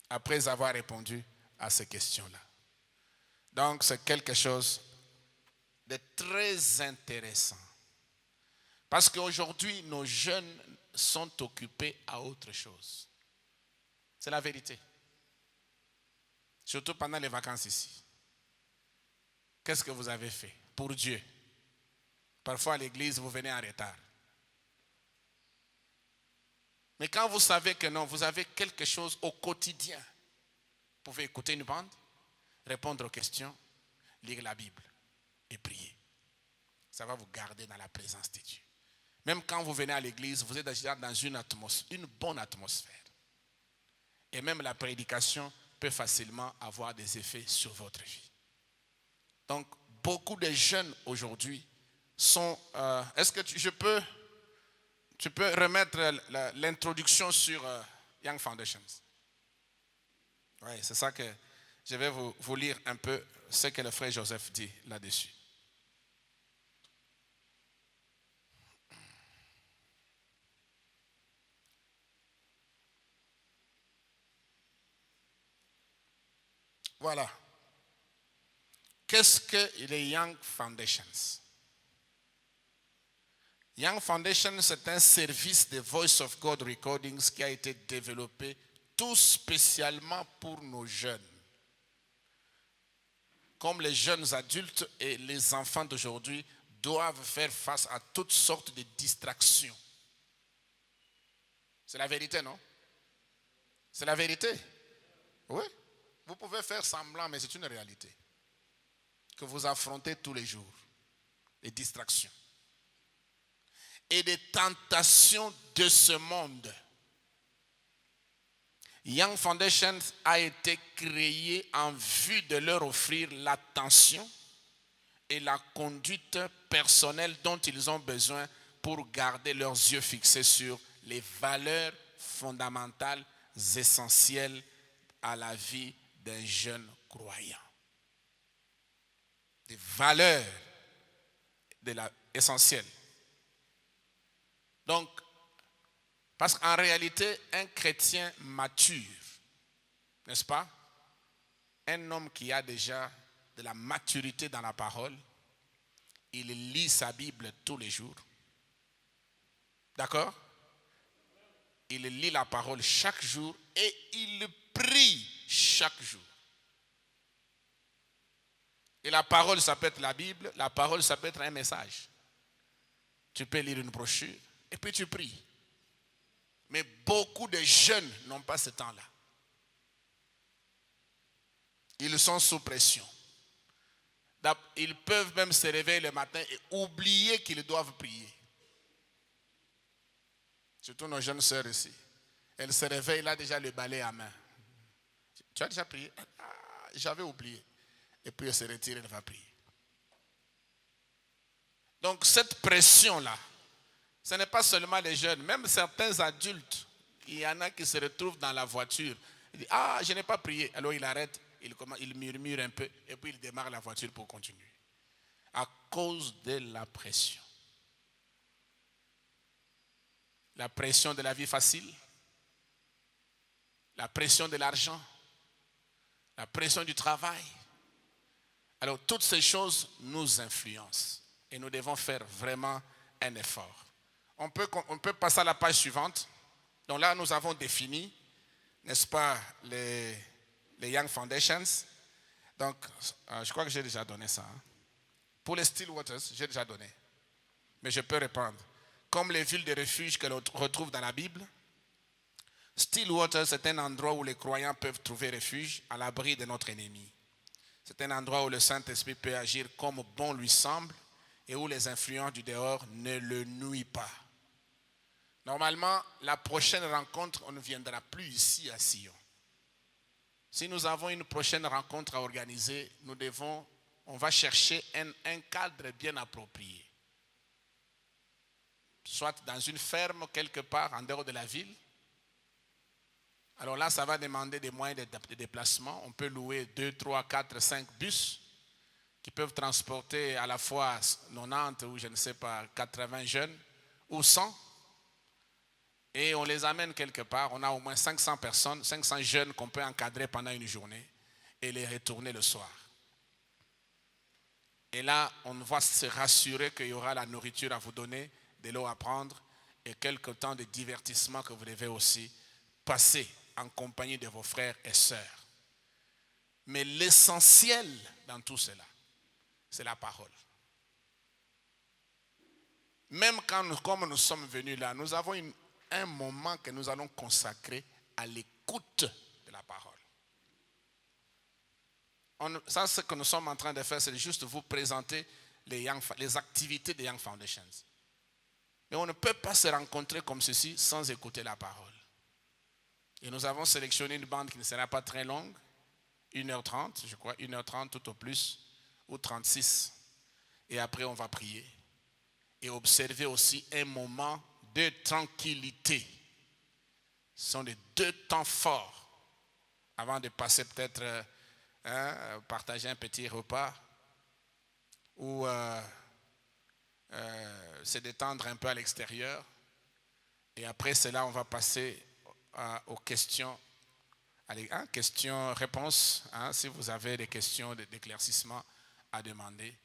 après avoir répondu à ces questions-là. Donc, c'est quelque chose de très intéressant. Parce qu'aujourd'hui, nos jeunes sont occupés à autre chose. C'est la vérité. Surtout pendant les vacances ici. Qu'est-ce que vous avez fait pour Dieu? Parfois à l'église, vous venez en retard. Mais quand vous savez que non, vous avez quelque chose au quotidien, vous pouvez écouter une bande, répondre aux questions, lire la Bible et prier. Ça va vous garder dans la présence de Dieu. Même quand vous venez à l'église, vous êtes déjà dans une bonne atmosphère. Et même la prédication peut facilement avoir des effets sur votre vie. Donc, beaucoup de jeunes aujourd'hui sont... est-ce que tu peux remettre l'introduction sur Young Foundations? Oui, c'est ça que je vais vous lire un peu ce que le frère Joseph dit là-dessus. Voilà. Qu'est-ce que les Young Foundations? Young Foundations, c'est un service de Voice of God Recordings qui a été développé tout spécialement pour nos jeunes. Comme les jeunes adultes et les enfants d'aujourd'hui doivent faire face à toutes sortes de distractions. C'est la vérité, non? C'est la vérité. Oui. Vous pouvez faire semblant, mais c'est une réalité que vous affrontez tous les jours. Les distractions. Et des tentations de ce monde. Young Foundation a été créé en vue de leur offrir l'attention et la conduite personnelle dont ils ont besoin pour garder leurs yeux fixés sur les valeurs fondamentales essentielles à la vie d'un jeune croyant. Des valeurs essentielles. Donc, parce qu'en réalité, un chrétien mature, n'est-ce pas? Un homme qui a déjà de la maturité dans la parole, il lit sa Bible tous les jours. D'accord? Il lit la parole chaque jour et il prie chaque jour. Et la parole, ça peut être la Bible, la parole, ça peut être un message. Tu peux lire une brochure et puis tu pries. Mais beaucoup de jeunes n'ont pas ce temps-là. Ils sont sous pression. Ils peuvent même se réveiller le matin et oublier qu'ils doivent prier. Surtout nos jeunes sœurs ici. Elles se réveillent, là déjà le balai à main. Tu as déjà prié? J'avais oublié. Et puis elle se retire, elle va prier. Donc cette pression-là, ce n'est pas seulement les jeunes, même certains adultes, il y en a qui se retrouvent dans la voiture. Il dit, je n'ai pas prié. Alors il arrête, il murmure un peu, et puis il démarre la voiture pour continuer. À cause de la pression. La pression de la vie facile, la pression de l'argent, la pression du travail. Alors toutes ces choses nous influencent et nous devons faire vraiment un effort. On peut passer à la page suivante. Donc là, nous avons défini, n'est-ce pas, les Young Foundations. Donc, je crois que j'ai déjà donné ça. Pour les Still Waters, j'ai déjà donné. Mais je peux répondre. Comme les villes de refuge que l'on retrouve dans la Bible, Still Waters, c'est un endroit où les croyants peuvent trouver refuge à l'abri de notre ennemi. C'est un endroit où le Saint-Esprit peut agir comme bon lui semble et où les influences du dehors ne le nuisent pas. Normalement, la prochaine rencontre, on ne viendra plus ici à Sion. Si nous avons une prochaine rencontre à organiser, on va chercher un cadre bien approprié. Soit dans une ferme quelque part en dehors de la ville. Alors là, ça va demander des moyens de déplacement. On peut louer 2, 3, 4, 5 bus qui peuvent transporter à la fois 90 ou je ne sais pas, 80 jeunes ou 100. Et on les amène quelque part. On a au moins 500 personnes, 500 jeunes qu'on peut encadrer pendant une journée et les retourner le soir. Et là, on va se rassurer qu'il y aura la nourriture à vous donner, de l'eau à prendre et quelques temps de divertissement que vous devez aussi passer en compagnie de vos frères et sœurs. Mais l'essentiel dans tout cela, c'est la parole. Même comme nous sommes venus là, nous avons un moment que nous allons consacrer à l'écoute de la parole. Ça, ce que nous sommes en train de faire, c'est juste vous présenter les activités des Young Foundations. Mais on ne peut pas se rencontrer comme ceci sans écouter la parole. Et nous avons sélectionné une bande qui ne sera pas très longue, 1h30, je crois, 1h30 tout au plus, ou 36. Et après, on va prier. Et observer aussi un moment de tranquillité. Ce sont les 2 temps forts avant de passer peut-être partager un petit repas ou se détendre un peu à l'extérieur. Et après cela, on va passer aux questions. Allez, questions-réponses. Si vous avez des questions d'éclaircissement à demander,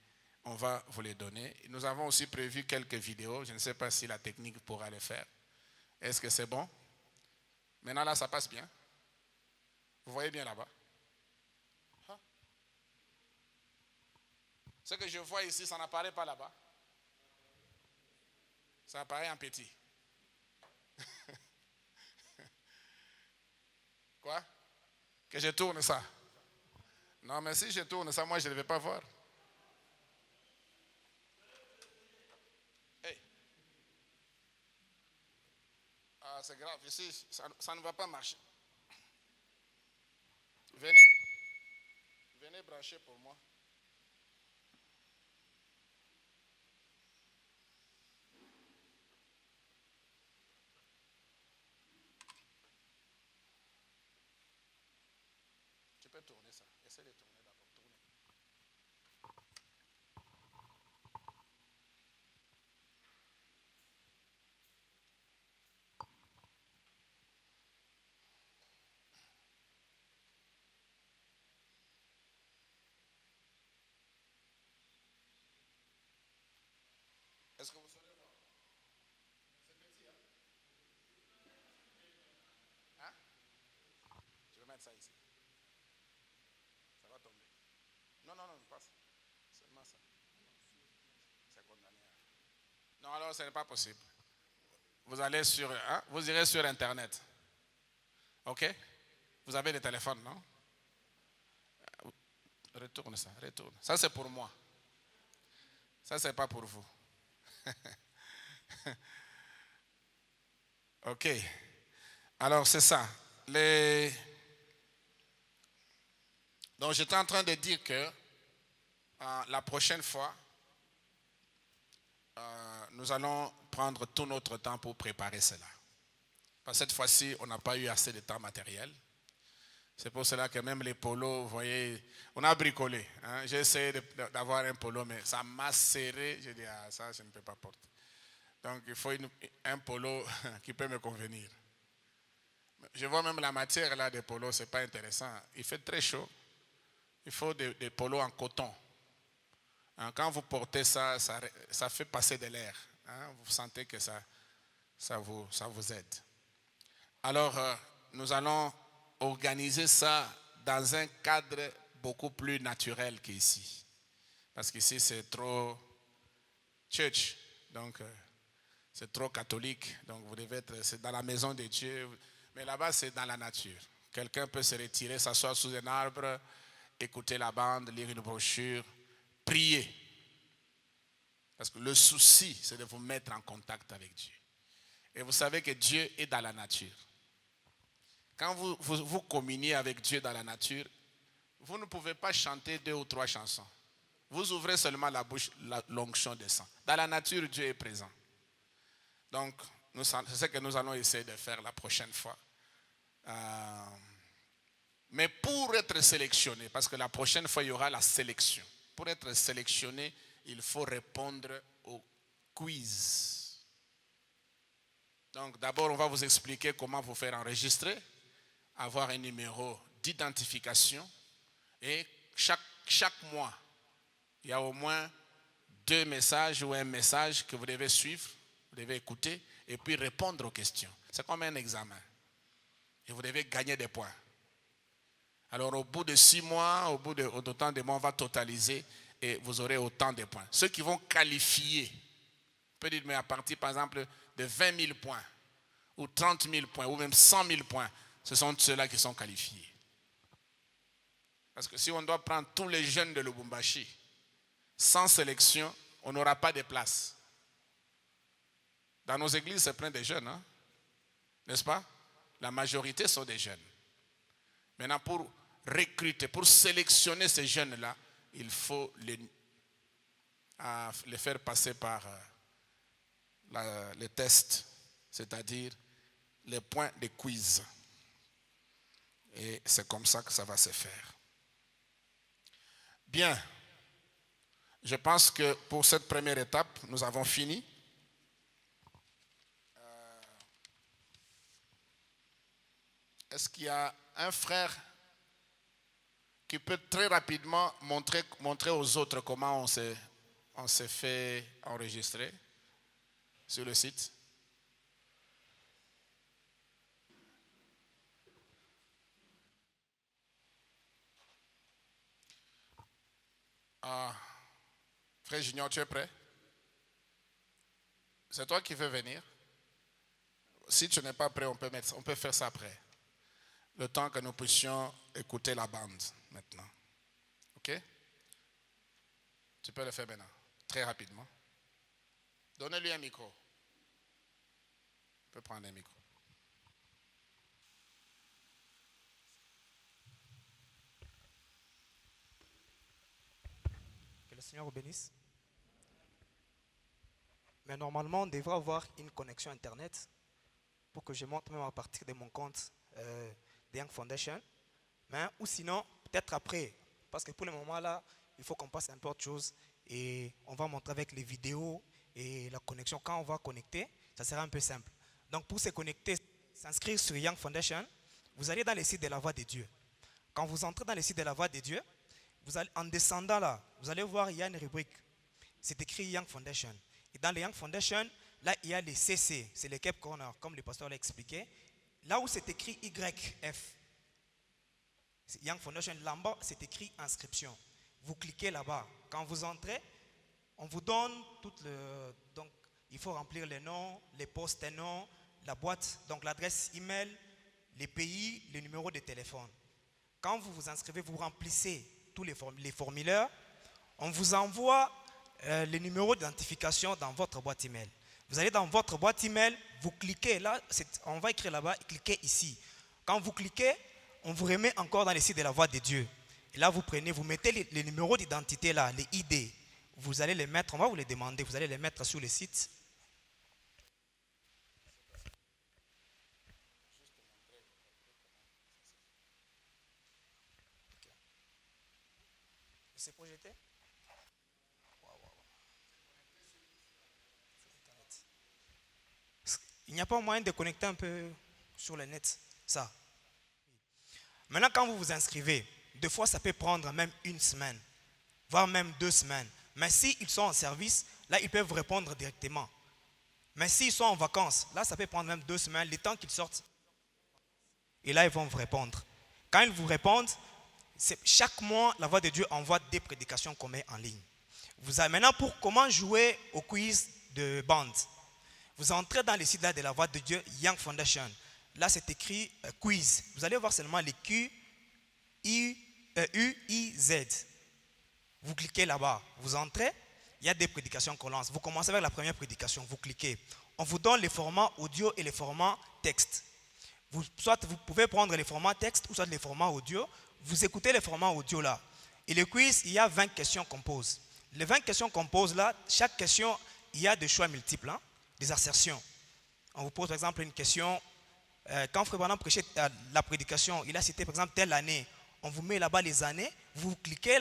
on va vous les donner. Nous avons aussi prévu quelques vidéos. Je ne sais pas si la technique pourra le faire. Est-ce que c'est bon? Maintenant, là, ça passe bien. Vous voyez bien là-bas? Ce que je vois ici, ça n'apparaît pas là-bas. Ça apparaît en petit. Quoi? Que je tourne ça? Non, mais si je tourne ça, moi, je ne vais pas voir. Hey. Ah, c'est grave. Ici, ça ne va pas marcher. Venez brancher pour moi. Tu peux tourner ça. Essaie de tourner d'abord. Tourner. Est-ce que vous saurez voir? C'est petit, hein? Hein? Je vais mettre ça ici. Ça va tomber. Non, passe. Seulement ça. C'est condamné. Non, alors ce n'est pas possible. Vous allez vous irez sur Internet. OK? Vous avez des téléphones, non? Retourne ça, retourne. Ça, c'est pour moi. Ça, c'est pas pour vous. OK. Alors, c'est ça. Donc, j'étais en train de dire que la prochaine fois, nous allons prendre tout notre temps pour préparer cela. Parce que cette fois-ci, on n'a pas eu assez de temps matériel. C'est pour cela que même les polos, vous voyez, on a bricolé. J'ai essayé d'avoir un polo, mais ça m'a serré. J'ai dit, ça, je ne peux pas porter. Donc, il faut un polo qui peut me convenir. Je vois même la matière là des polos, ce n'est pas intéressant. Il fait très chaud. Il faut des polos en coton. Quand vous portez ça, ça fait passer de l'air. Vous sentez que ça vous aide. Alors, nous allons organiser ça dans un cadre beaucoup plus naturel qu'ici. Parce qu'ici, c'est trop church. Donc, c'est trop catholique. Donc, vous devez c'est dans la maison de Dieu. Mais là-bas, c'est dans la nature. Quelqu'un peut se retirer, s'asseoir sous un arbre, écouter la bande, lire une brochure, prier. Parce que le souci, c'est de vous mettre en contact avec Dieu. Et vous savez que Dieu est dans la nature. Quand vous communiez avec Dieu dans la nature, vous ne pouvez pas chanter 2 ou 3 chansons. Vous ouvrez seulement la bouche, l'onction descend. Dans la nature, Dieu est présent. Donc, c'est ce que nous allons essayer de faire la prochaine fois. Mais pour être sélectionné, parce que la prochaine fois, il y aura la sélection. Pour être sélectionné, il faut répondre au quiz. Donc, d'abord, on va vous expliquer comment vous faire enregistrer, avoir un numéro d'identification. Et chaque mois, il y a au moins 2 messages ou un message que vous devez suivre, vous devez écouter et puis répondre aux questions. C'est comme un examen. Et vous devez gagner des points. Alors au bout de 6 mois, au bout d'autant de mois, on va totaliser et vous aurez autant de points. Ceux qui vont qualifier, peut-être mais à partir par exemple de 20 000 points, ou 30 000 points, ou même 100 000 points, ce sont ceux-là qui sont qualifiés. Parce que si on doit prendre tous les jeunes de Lubumbashi, sans sélection, on n'aura pas de place. Dans nos églises, c'est plein de jeunes, hein? N'est-ce pas? La majorité sont des jeunes. Maintenant, pour recruter, pour sélectionner ces jeunes-là, il faut les faire passer par les tests, c'est-à-dire les points de quiz. Et c'est comme ça que ça va se faire. Bien. Je pense que pour cette première étape, nous avons fini. Est-ce qu'il y a un frère qui peut très rapidement montrer aux autres comment on s'est fait enregistrer sur le site? Frère Junior, tu es prêt? C'est toi qui veux venir? Si tu n'es pas prêt, on peut faire ça après. Le temps que nous puissions écouter la bande maintenant. Ok? Tu peux le faire maintenant, très rapidement. Donnez-lui un micro. Tu peux prendre un micro. Que le Seigneur vous bénisse. Mais normalement, on devrait avoir une connexion Internet pour que je monte même à partir de mon compte de Young Foundation. Mais, ou sinon, peut-être après. Parce que pour le moment là, il faut qu'on passe un peu autre chose. Et on va montrer avec les vidéos et la connexion. Quand on va connecter, ça sera un peu simple. Donc pour se connecter, s'inscrire sur Young Foundation, vous allez dans le site de la Voix de Dieu. Quand vous entrez dans le site de la Voix de Dieu, vous allez, en descendant là, vous allez voir, il y a une rubrique. C'est écrit Young Foundation. Et dans le Young Foundation, là, il y a les CC, c'est les Cape Corner, comme le pasteur l'a expliqué. Là où c'est écrit YF, Young Foundation, là-bas, c'est écrit inscription. Vous cliquez là-bas. Quand vous entrez, on vous donne toutes le. Donc, il faut remplir les noms, les postes et noms, la boîte, donc l'adresse email, les pays, les numéros de téléphone. Quand vous vous inscrivez, vous remplissez tous les formulaires. On vous envoie les numéros d'identification dans votre boîte email. Vous allez dans votre boîte email, vous cliquez là, on va écrire là-bas, cliquez ici. Quand vous cliquez, on vous remet encore dans le site de la Voix de Dieu. Et là, vous prenez, vous mettez les numéros d'identité là, les ID. Vous allez les mettre, on va vous les demander, vous allez les mettre sur le site. C'est projeté? Il n'y a pas moyen de connecter un peu sur le net, ça. Maintenant, quand vous vous inscrivez, des fois, ça peut prendre même une semaine, voire même 2 semaines. Mais s'ils sont en service, là, ils peuvent vous répondre directement. Mais s'ils sont en vacances, là, ça peut prendre même 2 semaines, le temps qu'ils sortent. Et là, ils vont vous répondre. Quand ils vous répondent, chaque mois, la Voix de Dieu envoie des prédications qu'on met en ligne. Maintenant, pour comment jouer au quiz de bande, vous entrez dans le site là de la Voix de Dieu, Young Foundation. Là, c'est écrit quiz. Vous allez voir seulement les Q, I, U, I, Z. Vous cliquez là-bas. Vous entrez, il y a des prédications qu'on lance. Vous commencez avec la première prédication, vous cliquez. On vous donne les formats audio et les formats texte. Soit vous pouvez prendre les formats texte ou soit les formats audio. Vous écoutez les formats audio là. Et le quiz, il y a 20 questions qu'on pose. Les 20 questions qu'on pose là, chaque question, il y a des choix multiples, hein, des assertions. On vous pose par exemple une question. Quand Frère Branham prêchait la prédication, il a cité par exemple telle année. On vous met là-bas les années, vous cliquez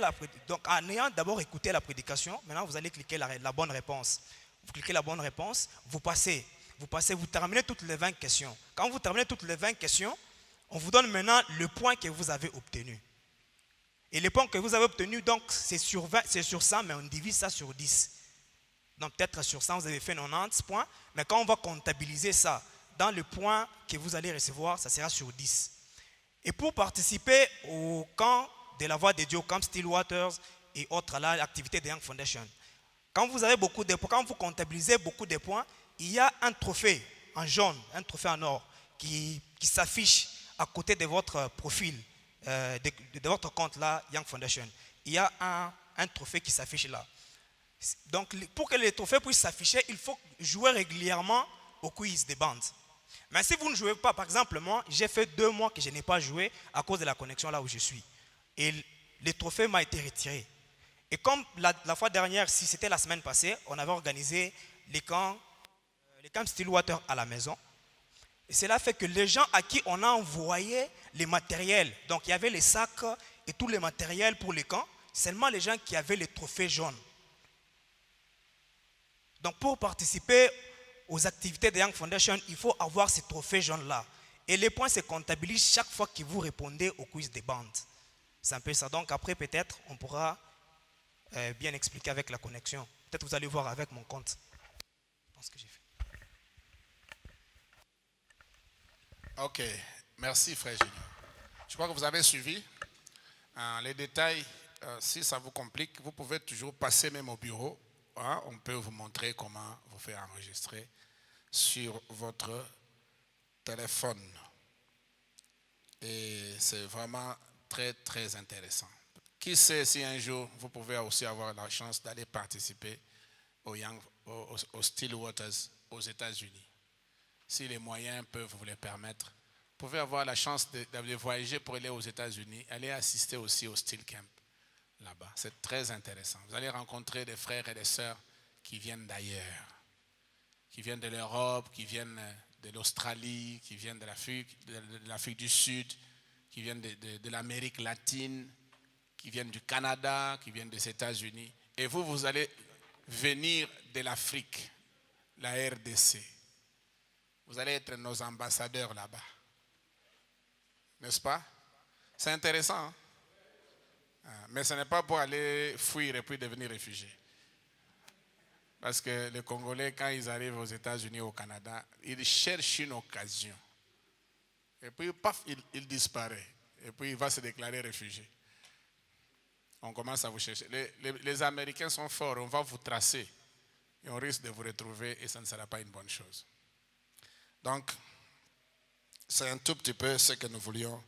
donc en ayant d'abord écouté la prédication, maintenant vous allez cliquer la bonne réponse. Vous cliquez la bonne réponse, vous terminez toutes les 20 questions. Quand vous terminez toutes les 20 questions, on vous donne maintenant le point que vous avez obtenu. Et le point que vous avez obtenu, donc c'est sur 100, mais on divise ça sur 10. Donc peut-être sur 100, vous avez fait 90 points, mais quand on va comptabiliser ça, dans le point que vous allez recevoir, ça sera sur 10. Et pour participer au camp de la Voix de Dieu, au camp Stillwaters et autres, là, l'activité de Young Foundation, quand vous avez beaucoup de points, quand vous comptabilisez beaucoup de points, il y a un trophée en jaune, un trophée en or qui s'affiche à côté de votre profil, de votre compte là, Young Foundation. Il y a un trophée qui s'affiche là. Donc, pour que les trophées puissent s'afficher, il faut jouer régulièrement au quiz des bandes. Mais si vous ne jouez pas, par exemple, moi, j'ai fait 2 mois que je n'ai pas joué à cause de la connexion là où je suis. Et le trophée m'a été retiré. Et comme la fois dernière, si c'était la semaine passée, on avait organisé les camps Stillwater à la maison. Et cela fait que les gens à qui on a envoyé les matériels, donc il y avait les sacs et tous les matériels pour les camps, seulement les gens qui avaient les trophées jaunes. Donc pour participer aux activités de Young Foundation, il faut avoir ces trophées jaunes-là. Et les points se comptabilisent chaque fois que vous répondez au quiz des bandes. C'est un peu ça. Donc après, peut-être, on pourra bien expliquer avec la connexion. Peut-être vous allez voir avec mon compte. Je pense que j'ai fait. Ok, merci frère Junior. Je crois que vous avez suivi. Les détails, si ça vous complique, vous pouvez toujours passer même au bureau. On peut vous montrer comment vous faire enregistrer sur votre téléphone. Et c'est vraiment très, très intéressant. Qui sait si un jour, vous pouvez aussi avoir la chance d'aller participer au Stillwaters aux États-Unis. Si les moyens peuvent vous le permettre, vous pouvez avoir la chance de voyager pour aller aux États-Unis, aller assister aussi au Still Camp là-bas. C'est très intéressant. Vous allez rencontrer des frères et des sœurs qui viennent d'ailleurs, qui viennent de l'Europe, qui viennent de l'Australie, qui viennent de l'Afrique du Sud, qui viennent de l'Amérique latine, qui viennent du Canada, qui viennent des États-Unis. Et vous allez venir de l'Afrique, la RDC. Vous allez être nos ambassadeurs là-bas. N'est-ce pas? C'est intéressant. Hein? Mais ce n'est pas pour aller fuir et puis devenir réfugié. Parce que les Congolais, quand ils arrivent aux États-Unis, au Canada, ils cherchent une occasion. Et puis, paf, il disparaît. Et puis, il va se déclarer réfugié. On commence à vous chercher. Les Américains sont forts, on va vous tracer. Et on risque de vous retrouver et ça ne sera pas une bonne chose. Donc, c'est un tout petit peu ce que nous voulions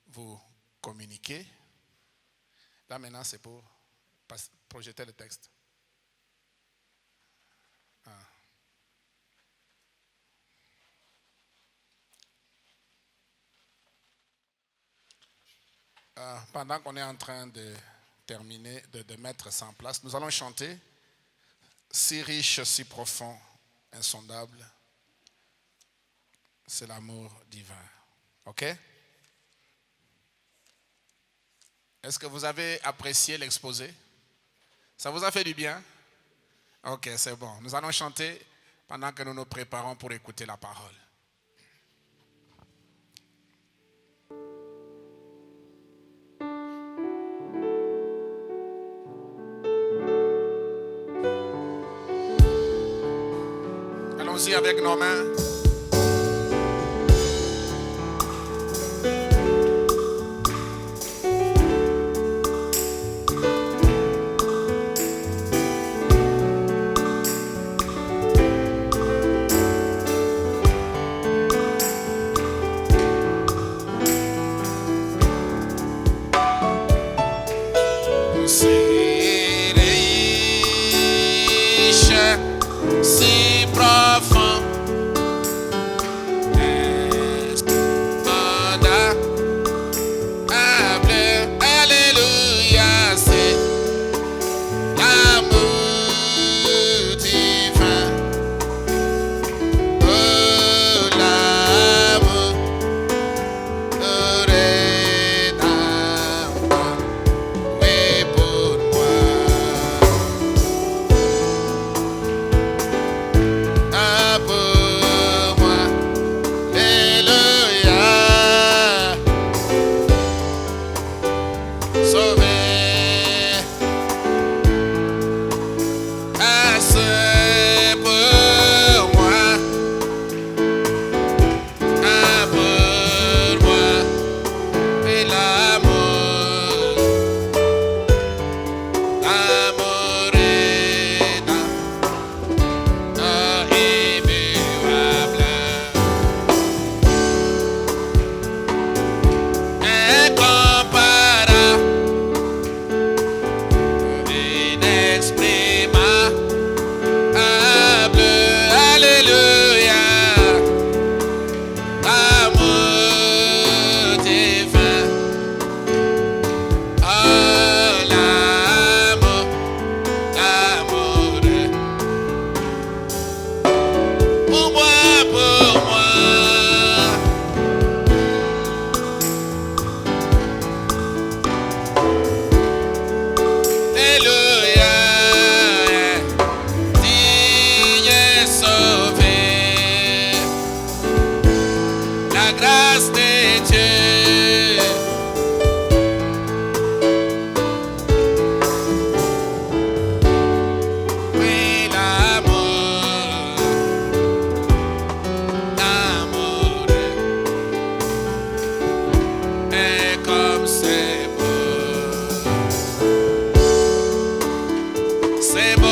vous communiquer. Là, maintenant, c'est pour projeter le texte. Pendant qu'on est en train de terminer, de mettre ça en place, nous allons chanter « Si riche, si profond, insondable, c'est l'amour divin ». OK? Est-ce que vous avez apprécié l'exposé? Ça vous a fait du bien? Ok, c'est bon. Nous allons chanter pendant que nous nous préparons pour écouter la parole. Allons-y avec nos mains. Si profond, C'est beau. C'est beau.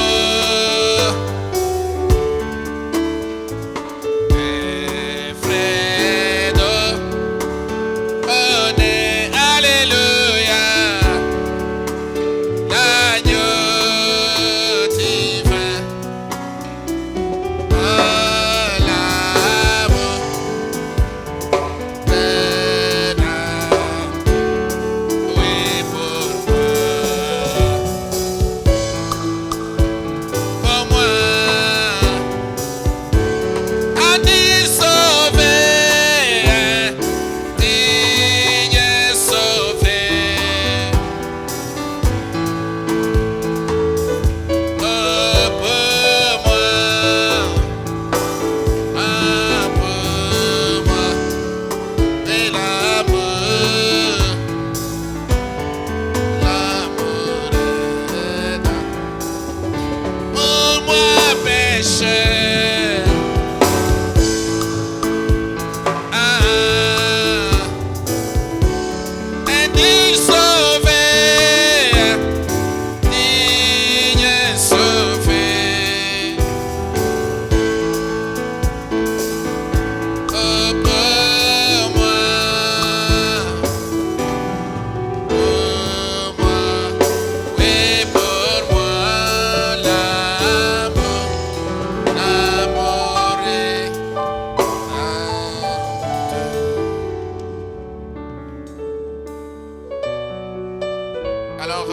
Alors,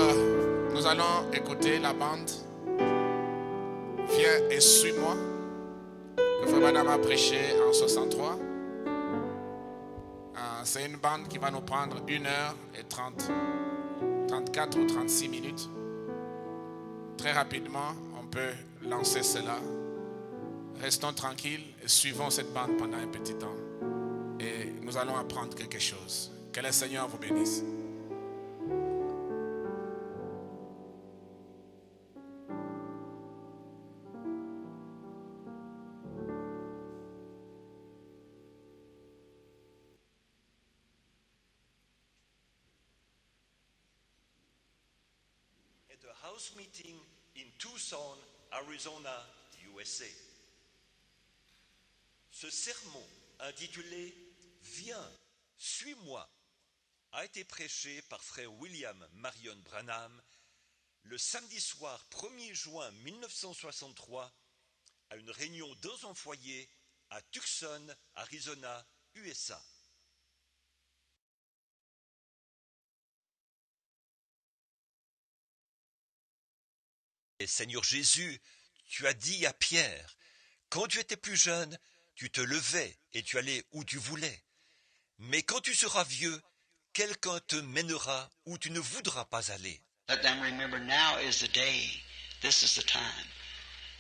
nous allons écouter la bande. Viens et suis-moi. Que Frère Madame a prêché en 63. C'est une bande qui va nous prendre 1h30, 34 ou 36 minutes. Très rapidement, on peut lancer cela. Restons tranquilles et suivons cette bande pendant un petit temps. Et nous allons apprendre quelque chose. Que le Seigneur vous bénisse. At a house meeting in Tucson, Arizona, USA. Ce sermon intitulé « Viens, suis-moi » a été prêché par frère William Marion Branham le samedi soir 1er juin 1963 à une réunion dans un foyer à Tucson, Arizona, USA. Et Seigneur Jésus, tu as dit à Pierre, quand tu étais plus jeune, tu te levais et tu allais où tu voulais. Mais quand tu seras vieux, quelqu'un te mènera où tu ne voudras pas aller. Let them remember now is the day. This is the time.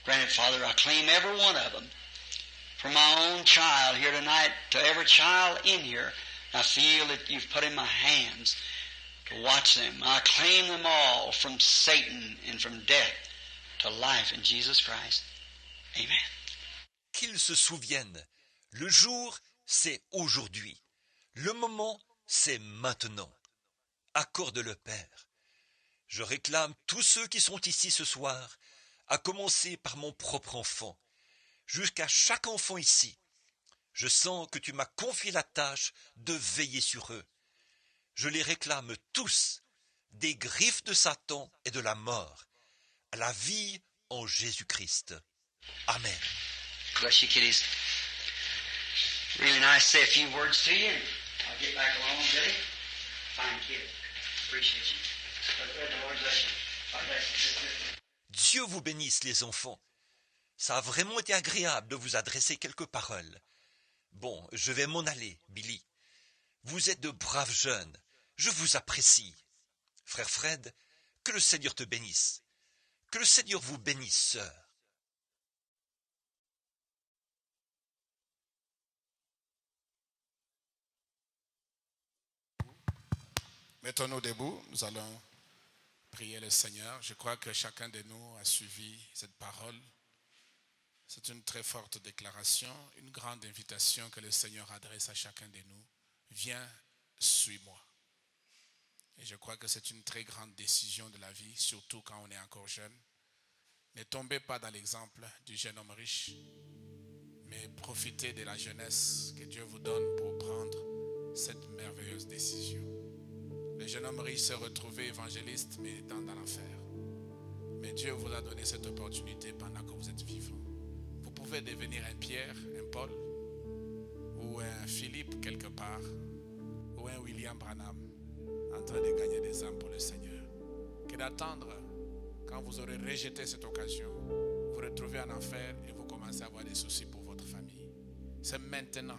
Granted, Father, I claim every one of them. From my own child here tonight to every child in here, I feel that you've put in my hands to watch them. I claim them all from Satan and from death to life in Jesus Christ. Amen. Qu'ils se souviennent, le jour, c'est aujourd'hui. Le moment, c'est maintenant. Accorde-le, Père. Je réclame tous ceux qui sont ici ce soir, à commencer par mon propre enfant, jusqu'à chaque enfant ici. Je sens que tu m'as confié la tâche de veiller sur eux. Je les réclame tous, des griffes de Satan et de la mort, à la vie en Jésus-Christ. Amen. Bless you, kiddies. Really nice to say a few words to you. I'll get back along, Billy. Fine kid. Appreciate you. The Lord bless you. God bless you. Dieu vous bénisse, les enfants. Ça a vraiment été agréable de vous adresser quelques paroles. Bon, je vais m'en aller, Billy. Vous êtes de braves jeunes. Je vous apprécie. Frère Fred, que le Seigneur te bénisse. Que le Seigneur vous bénisse, sœur. Mettons-nous debout, nous allons prier le Seigneur. Je crois que chacun de nous a suivi cette parole. C'est une très forte déclaration, une grande invitation que le Seigneur adresse à chacun de nous. Viens, suis-moi. Et je crois que c'est une très grande décision de la vie, surtout quand on est encore jeune. Ne tombez pas dans l'exemple du jeune homme riche, mais profitez de la jeunesse que Dieu vous donne pour prendre cette merveilleuse décision. Le jeune homme riche s'est retrouvé évangéliste, mais étant dans l'enfer. Mais Dieu vous a donné cette opportunité pendant que vous êtes vivant. Vous pouvez devenir un Pierre, un Paul, ou un Philippe quelque part, ou un William Branham, en train de gagner des âmes pour le Seigneur, que d'attendre quand vous aurez rejeté cette occasion, vous retrouvez en enfer et vous commencez à avoir des soucis pour votre famille. C'est maintenant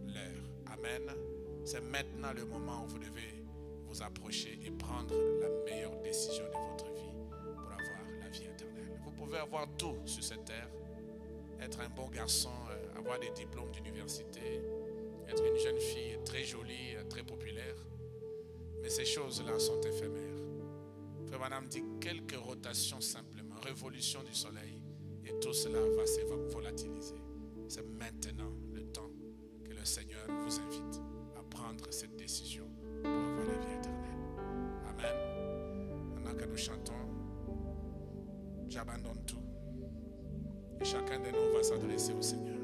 l'heure. Amen. C'est maintenant le moment où vous devez vous approcher et prendre la meilleure décision de votre vie pour avoir la vie éternelle. Vous pouvez avoir tout sur cette terre, être un bon garçon, avoir des diplômes d'université, être une jeune fille très jolie, très populaire, mais ces choses-là sont éphémères. Frère Branham dit quelques rotations simplement, révolution du soleil, et tout cela va se volatiliser. C'est maintenant le temps que le Seigneur vous invite à prendre cette décision pour avoir la vie éternelle. Amen. Maintenant que nous chantons, j'abandonne tout. Et chacun de nous va s'adresser au Seigneur.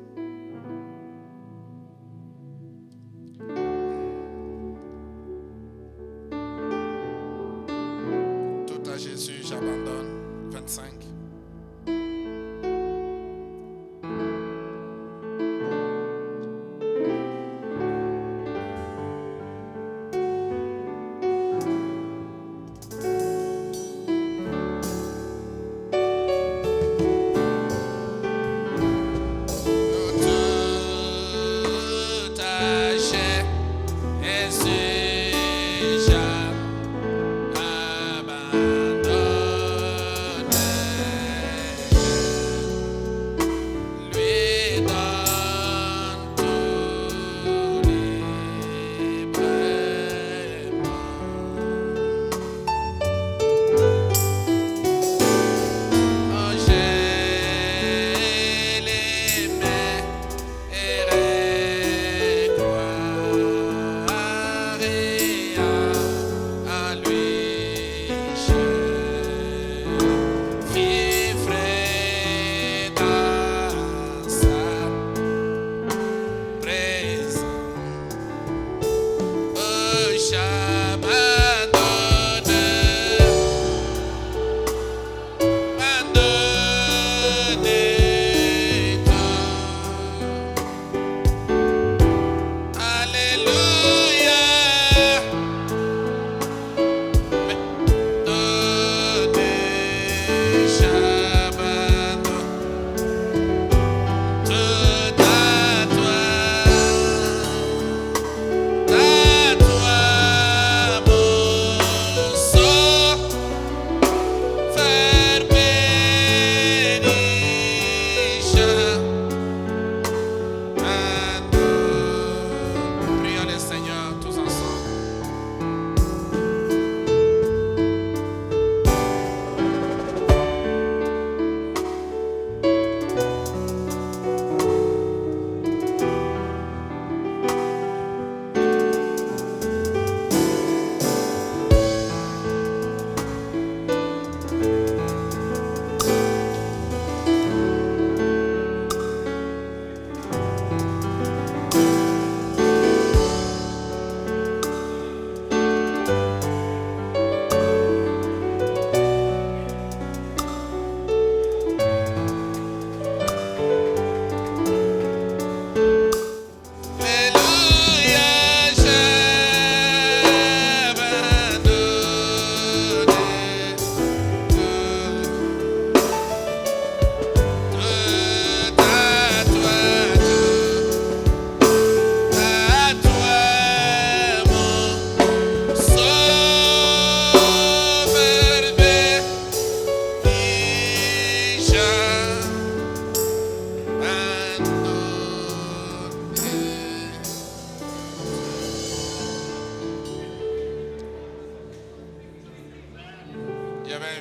Tout à Jésus, j'abandonne. 25.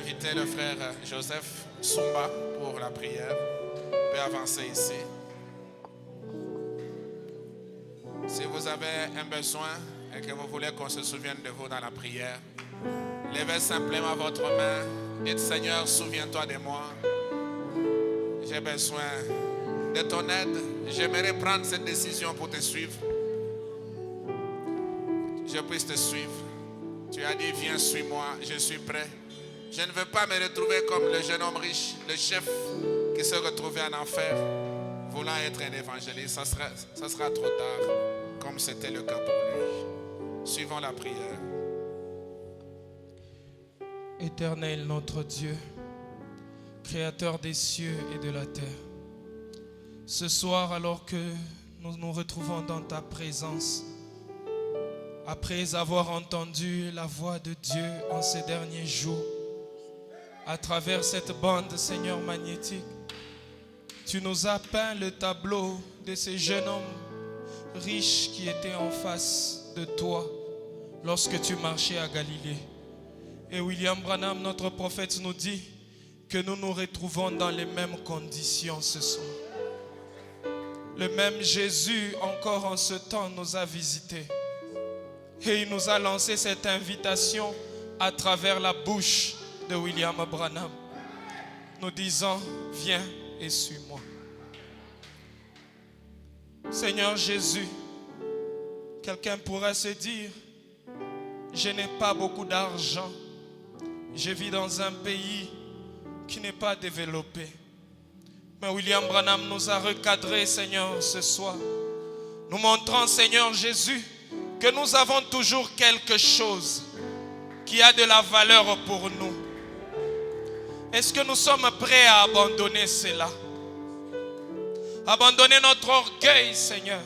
inviter le frère Joseph Sumba pour la prière. On peut avancer ici. Si vous avez un besoin, et que vous voulez qu'on se souvienne de vous dans la prière, levez simplement votre main. Dites, Seigneur, souviens-toi de moi. J'ai besoin de ton aide. J'aimerais prendre cette décision pour te suivre. Je puisse te suivre. Tu as dit, viens, suis-moi, je suis prêt. Je ne veux pas me retrouver comme le jeune homme riche, le chef qui se retrouvait en enfer, voulant être un évangéliste. Ça sera trop tard, comme c'était le cas pour lui. Suivons la prière. Éternel notre Dieu, Créateur des cieux et de la terre, ce soir alors que nous nous retrouvons dans ta présence, après avoir entendu la voix de Dieu en ces derniers jours, à travers cette bande, Seigneur, magnétique, tu nous as peint le tableau de ce jeune homme riche qui était en face de toi lorsque tu marchais à Galilée. Et William Branham, notre prophète, nous dit que nous nous retrouvons dans les mêmes conditions ce soir. Le même Jésus, encore en ce temps, nous a visités. Et il nous a lancé cette invitation à travers la bouche de William Branham, nous disant, viens et suis-moi. Seigneur Jésus, quelqu'un pourrait se dire, je n'ai pas beaucoup d'argent, je vis dans un pays qui n'est pas développé. Mais William Branham nous a recadrés, Seigneur, ce soir, nous montrant, Seigneur Jésus, que nous avons toujours quelque chose qui a de la valeur pour nous. Est-ce que nous sommes prêts à abandonner cela? Abandonner notre orgueil, Seigneur.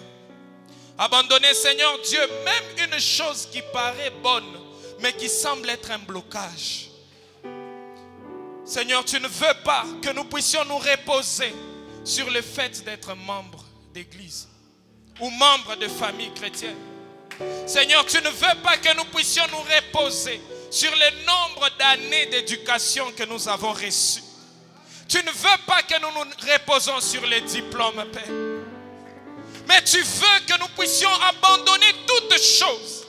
Abandonner, Seigneur Dieu, même une chose qui paraît bonne, mais qui semble être un blocage. Seigneur, tu ne veux pas que nous puissions nous reposer sur le fait d'être membre d'église ou membre de famille chrétienne. Seigneur, tu ne veux pas que nous puissions nous reposer sur le nombre d'années d'éducation que nous avons reçues. Tu ne veux pas que nous nous reposons sur les diplômes, Père. Mais tu veux que nous puissions abandonner toutes choses.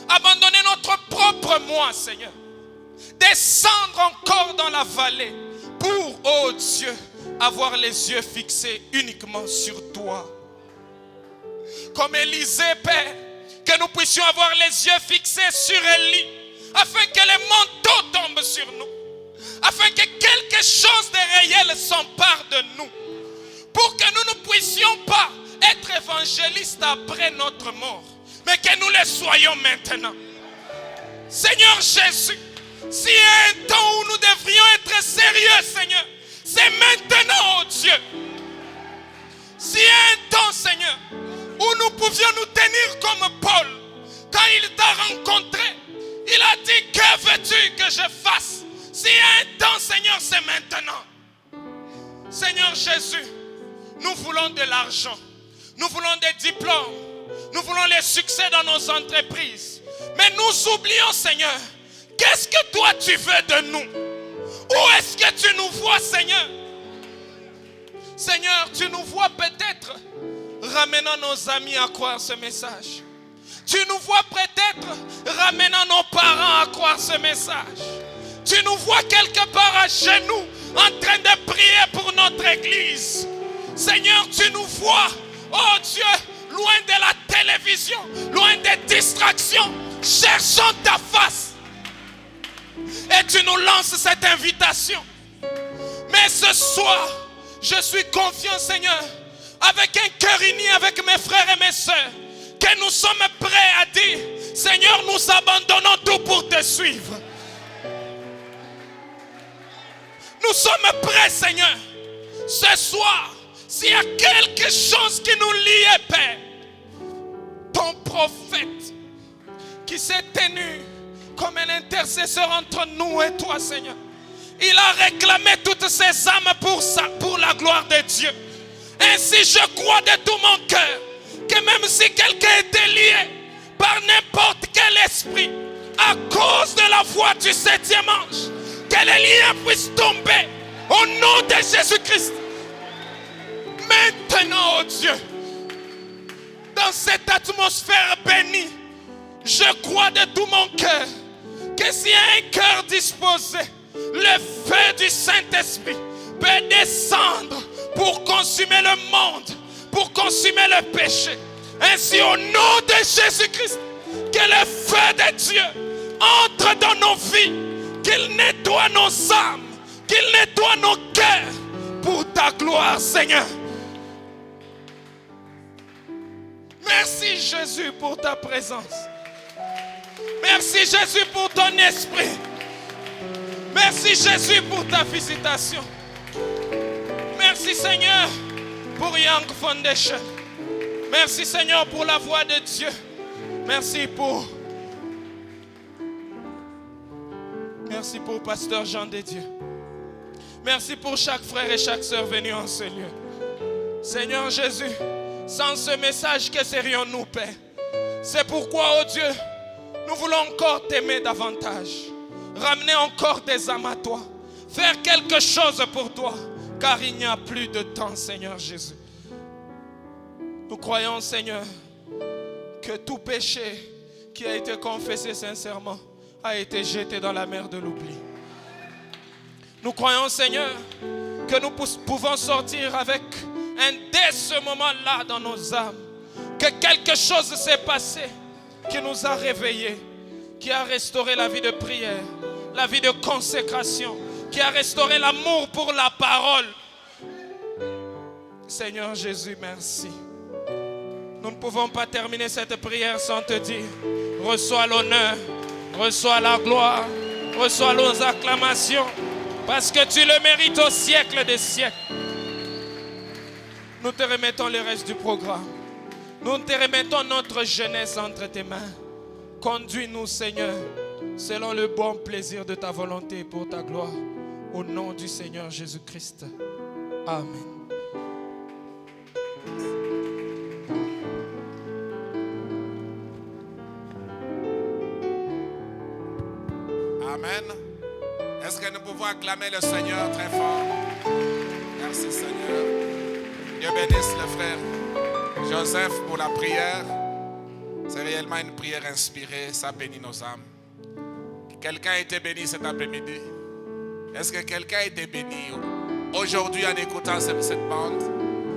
Abandonner notre propre moi, Seigneur. Descendre encore dans la vallée pour, oh Dieu, avoir les yeux fixés uniquement sur toi. Comme Élisée, Père, que nous puissions avoir les yeux fixés sur Élie, afin que les manteaux tombent sur nous, afin que quelque chose de réel s'empare de nous, pour que nous ne puissions pas être évangélistes après notre mort, mais que nous le soyons maintenant. Seigneur Jésus, s'il y a un temps où nous devrions être sérieux, Seigneur, c'est maintenant, oh Dieu. S'il y a un temps, Seigneur, où nous pouvions nous tenir comme Paul, quand il t'a rencontré, il a dit, que veux-tu que je fasse? S'il y a un temps, Seigneur, c'est maintenant. Seigneur Jésus, nous voulons de l'argent, nous voulons des diplômes, nous voulons les succès dans nos entreprises. Mais nous oublions, Seigneur, qu'est-ce que toi tu veux de nous? Où est-ce que tu nous vois, Seigneur? Seigneur, tu nous vois peut-être ramenant nos amis à croire ce message. Tu nous vois peut-être ramenant nos parents à croire ce message. Tu nous vois quelque part à genoux en train de prier pour notre église. Seigneur, tu nous vois, oh Dieu, loin de la télévision, loin des distractions, cherchant ta face. Et tu nous lances cette invitation. Mais ce soir, je suis confiant, Seigneur, avec un cœur uni avec mes frères et mes sœurs, que nous sommes prêts à dire, Seigneur, nous abandonnons tout pour te suivre. Nous sommes prêts, Seigneur. Ce soir, s'il y a quelque chose qui nous lie, Père, ton prophète qui s'est tenu comme un intercesseur entre nous et toi, Seigneur, il a réclamé toutes ses âmes pour la gloire de Dieu. Ainsi, je crois de tout mon cœur que même si quelqu'un était lié par n'importe quel esprit, à cause de la foi du 7e ange, que les liens puissent tomber au nom de Jésus-Christ. Maintenant, oh Dieu, dans cette atmosphère bénie, je crois de tout mon cœur que s'il y a un cœur disposé, le feu du Saint-Esprit peut descendre pour consumer le monde, pour consumer le péché. Ainsi, au nom de Jésus-Christ, que le feu de Dieu entre dans nos vies, qu'il nettoie nos âmes, qu'il nettoie nos cœurs pour ta gloire, Seigneur. Merci Jésus pour ta présence. Merci Jésus pour ton esprit. Merci Jésus pour ta visitation. Merci Seigneur pour Young Foundation. Merci Seigneur pour la voix de Dieu. Merci pour Pasteur Jean de Dieu. Merci pour chaque frère et chaque sœur venus en ce lieu. Seigneur Jésus, sans ce message, que serions-nous, Père? C'est pourquoi, oh Dieu, nous voulons encore t'aimer davantage. Ramener encore des âmes à toi. Faire quelque chose pour toi. Car il n'y a plus de temps, Seigneur Jésus. Nous croyons, Seigneur, que tout péché qui a été confessé sincèrement a été jeté dans la mer de l'oubli. Nous croyons, Seigneur, que nous pouvons sortir avec dès ce moment-là dans nos âmes, que quelque chose s'est passé qui nous a réveillés, qui a restauré la vie de prière, la vie de consécration, qui a restauré l'amour pour la parole. Seigneur Jésus, merci. Nous ne pouvons pas terminer cette prière sans te dire: reçois l'honneur, reçois la gloire, reçois nos acclamations, parce que tu le mérites au siècle des siècles. Nous te remettons le reste du programme. Nous te remettons notre jeunesse entre tes mains. Conduis-nous, Seigneur, selon le bon plaisir de ta volonté pour ta gloire. Au nom du Seigneur Jésus-Christ. Amen. Amen. Est-ce que nous pouvons acclamer le Seigneur très fort? Merci Seigneur. Dieu bénisse le frère Joseph pour la prière. C'est réellement une prière inspirée. Ça bénit nos âmes. Quelqu'un a été béni cet après-midi? Est-ce que quelqu'un a été béni aujourd'hui en écoutant cette bande?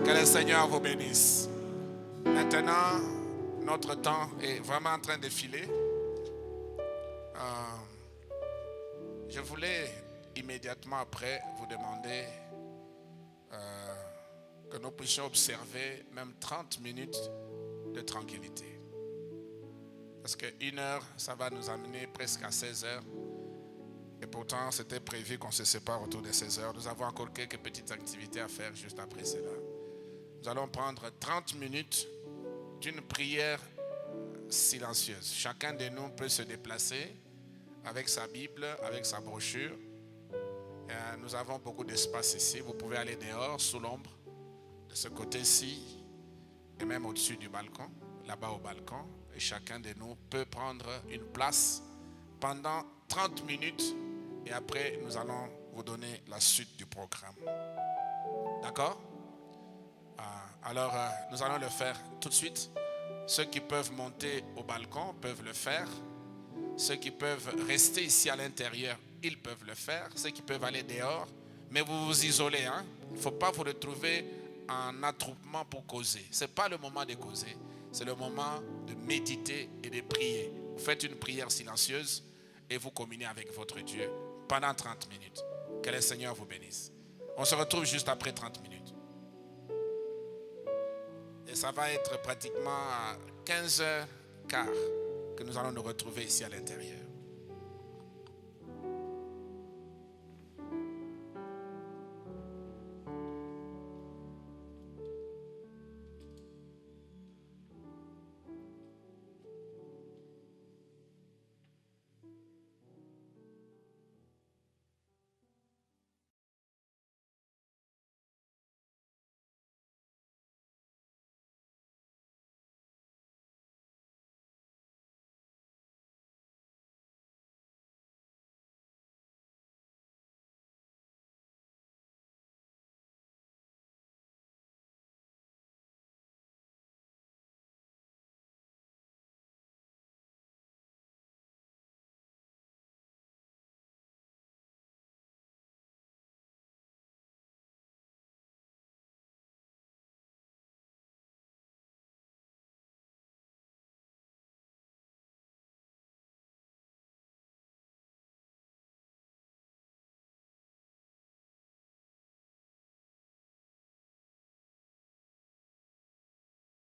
Que le Seigneur vous bénisse. Maintenant, notre temps est vraiment en train de filer. Je voulais immédiatement après vous demander que nous puissions observer même 30 minutes de tranquillité. Parce qu'une heure, ça va nous amener presque à 16 heures. Et pourtant, c'était prévu qu'on se sépare autour de 16 heures. Nous avons encore quelques petites activités à faire juste après cela. Nous allons prendre 30 minutes d'une prière silencieuse. Chacun de nous peut se déplacer avec sa Bible, avec sa brochure. Nous avons beaucoup d'espace ici. Vous pouvez aller dehors, sous l'ombre, de ce côté-ci, et même au-dessus du balcon, là-bas au balcon. Et chacun de nous peut prendre une place pendant 30 minutes. Et après, nous allons vous donner la suite du programme. D'accord? Alors, nous allons le faire tout de suite. Ceux qui peuvent monter au balcon peuvent le faire. Ceux qui peuvent rester ici à l'intérieur, ils peuvent le faire. Ceux qui peuvent aller dehors, mais vous vous isolez. Hein? Il ne faut pas vous retrouver en attroupement pour causer. Ce n'est pas le moment de causer. C'est le moment de méditer et de prier. Vous faites une prière silencieuse et vous communiez avec votre Dieu pendant 30 minutes. Que le Seigneur vous bénisse. On se retrouve juste après 30 minutes. Et ça va être pratiquement à 15h15 que nous allons nous retrouver ici à l'intérieur.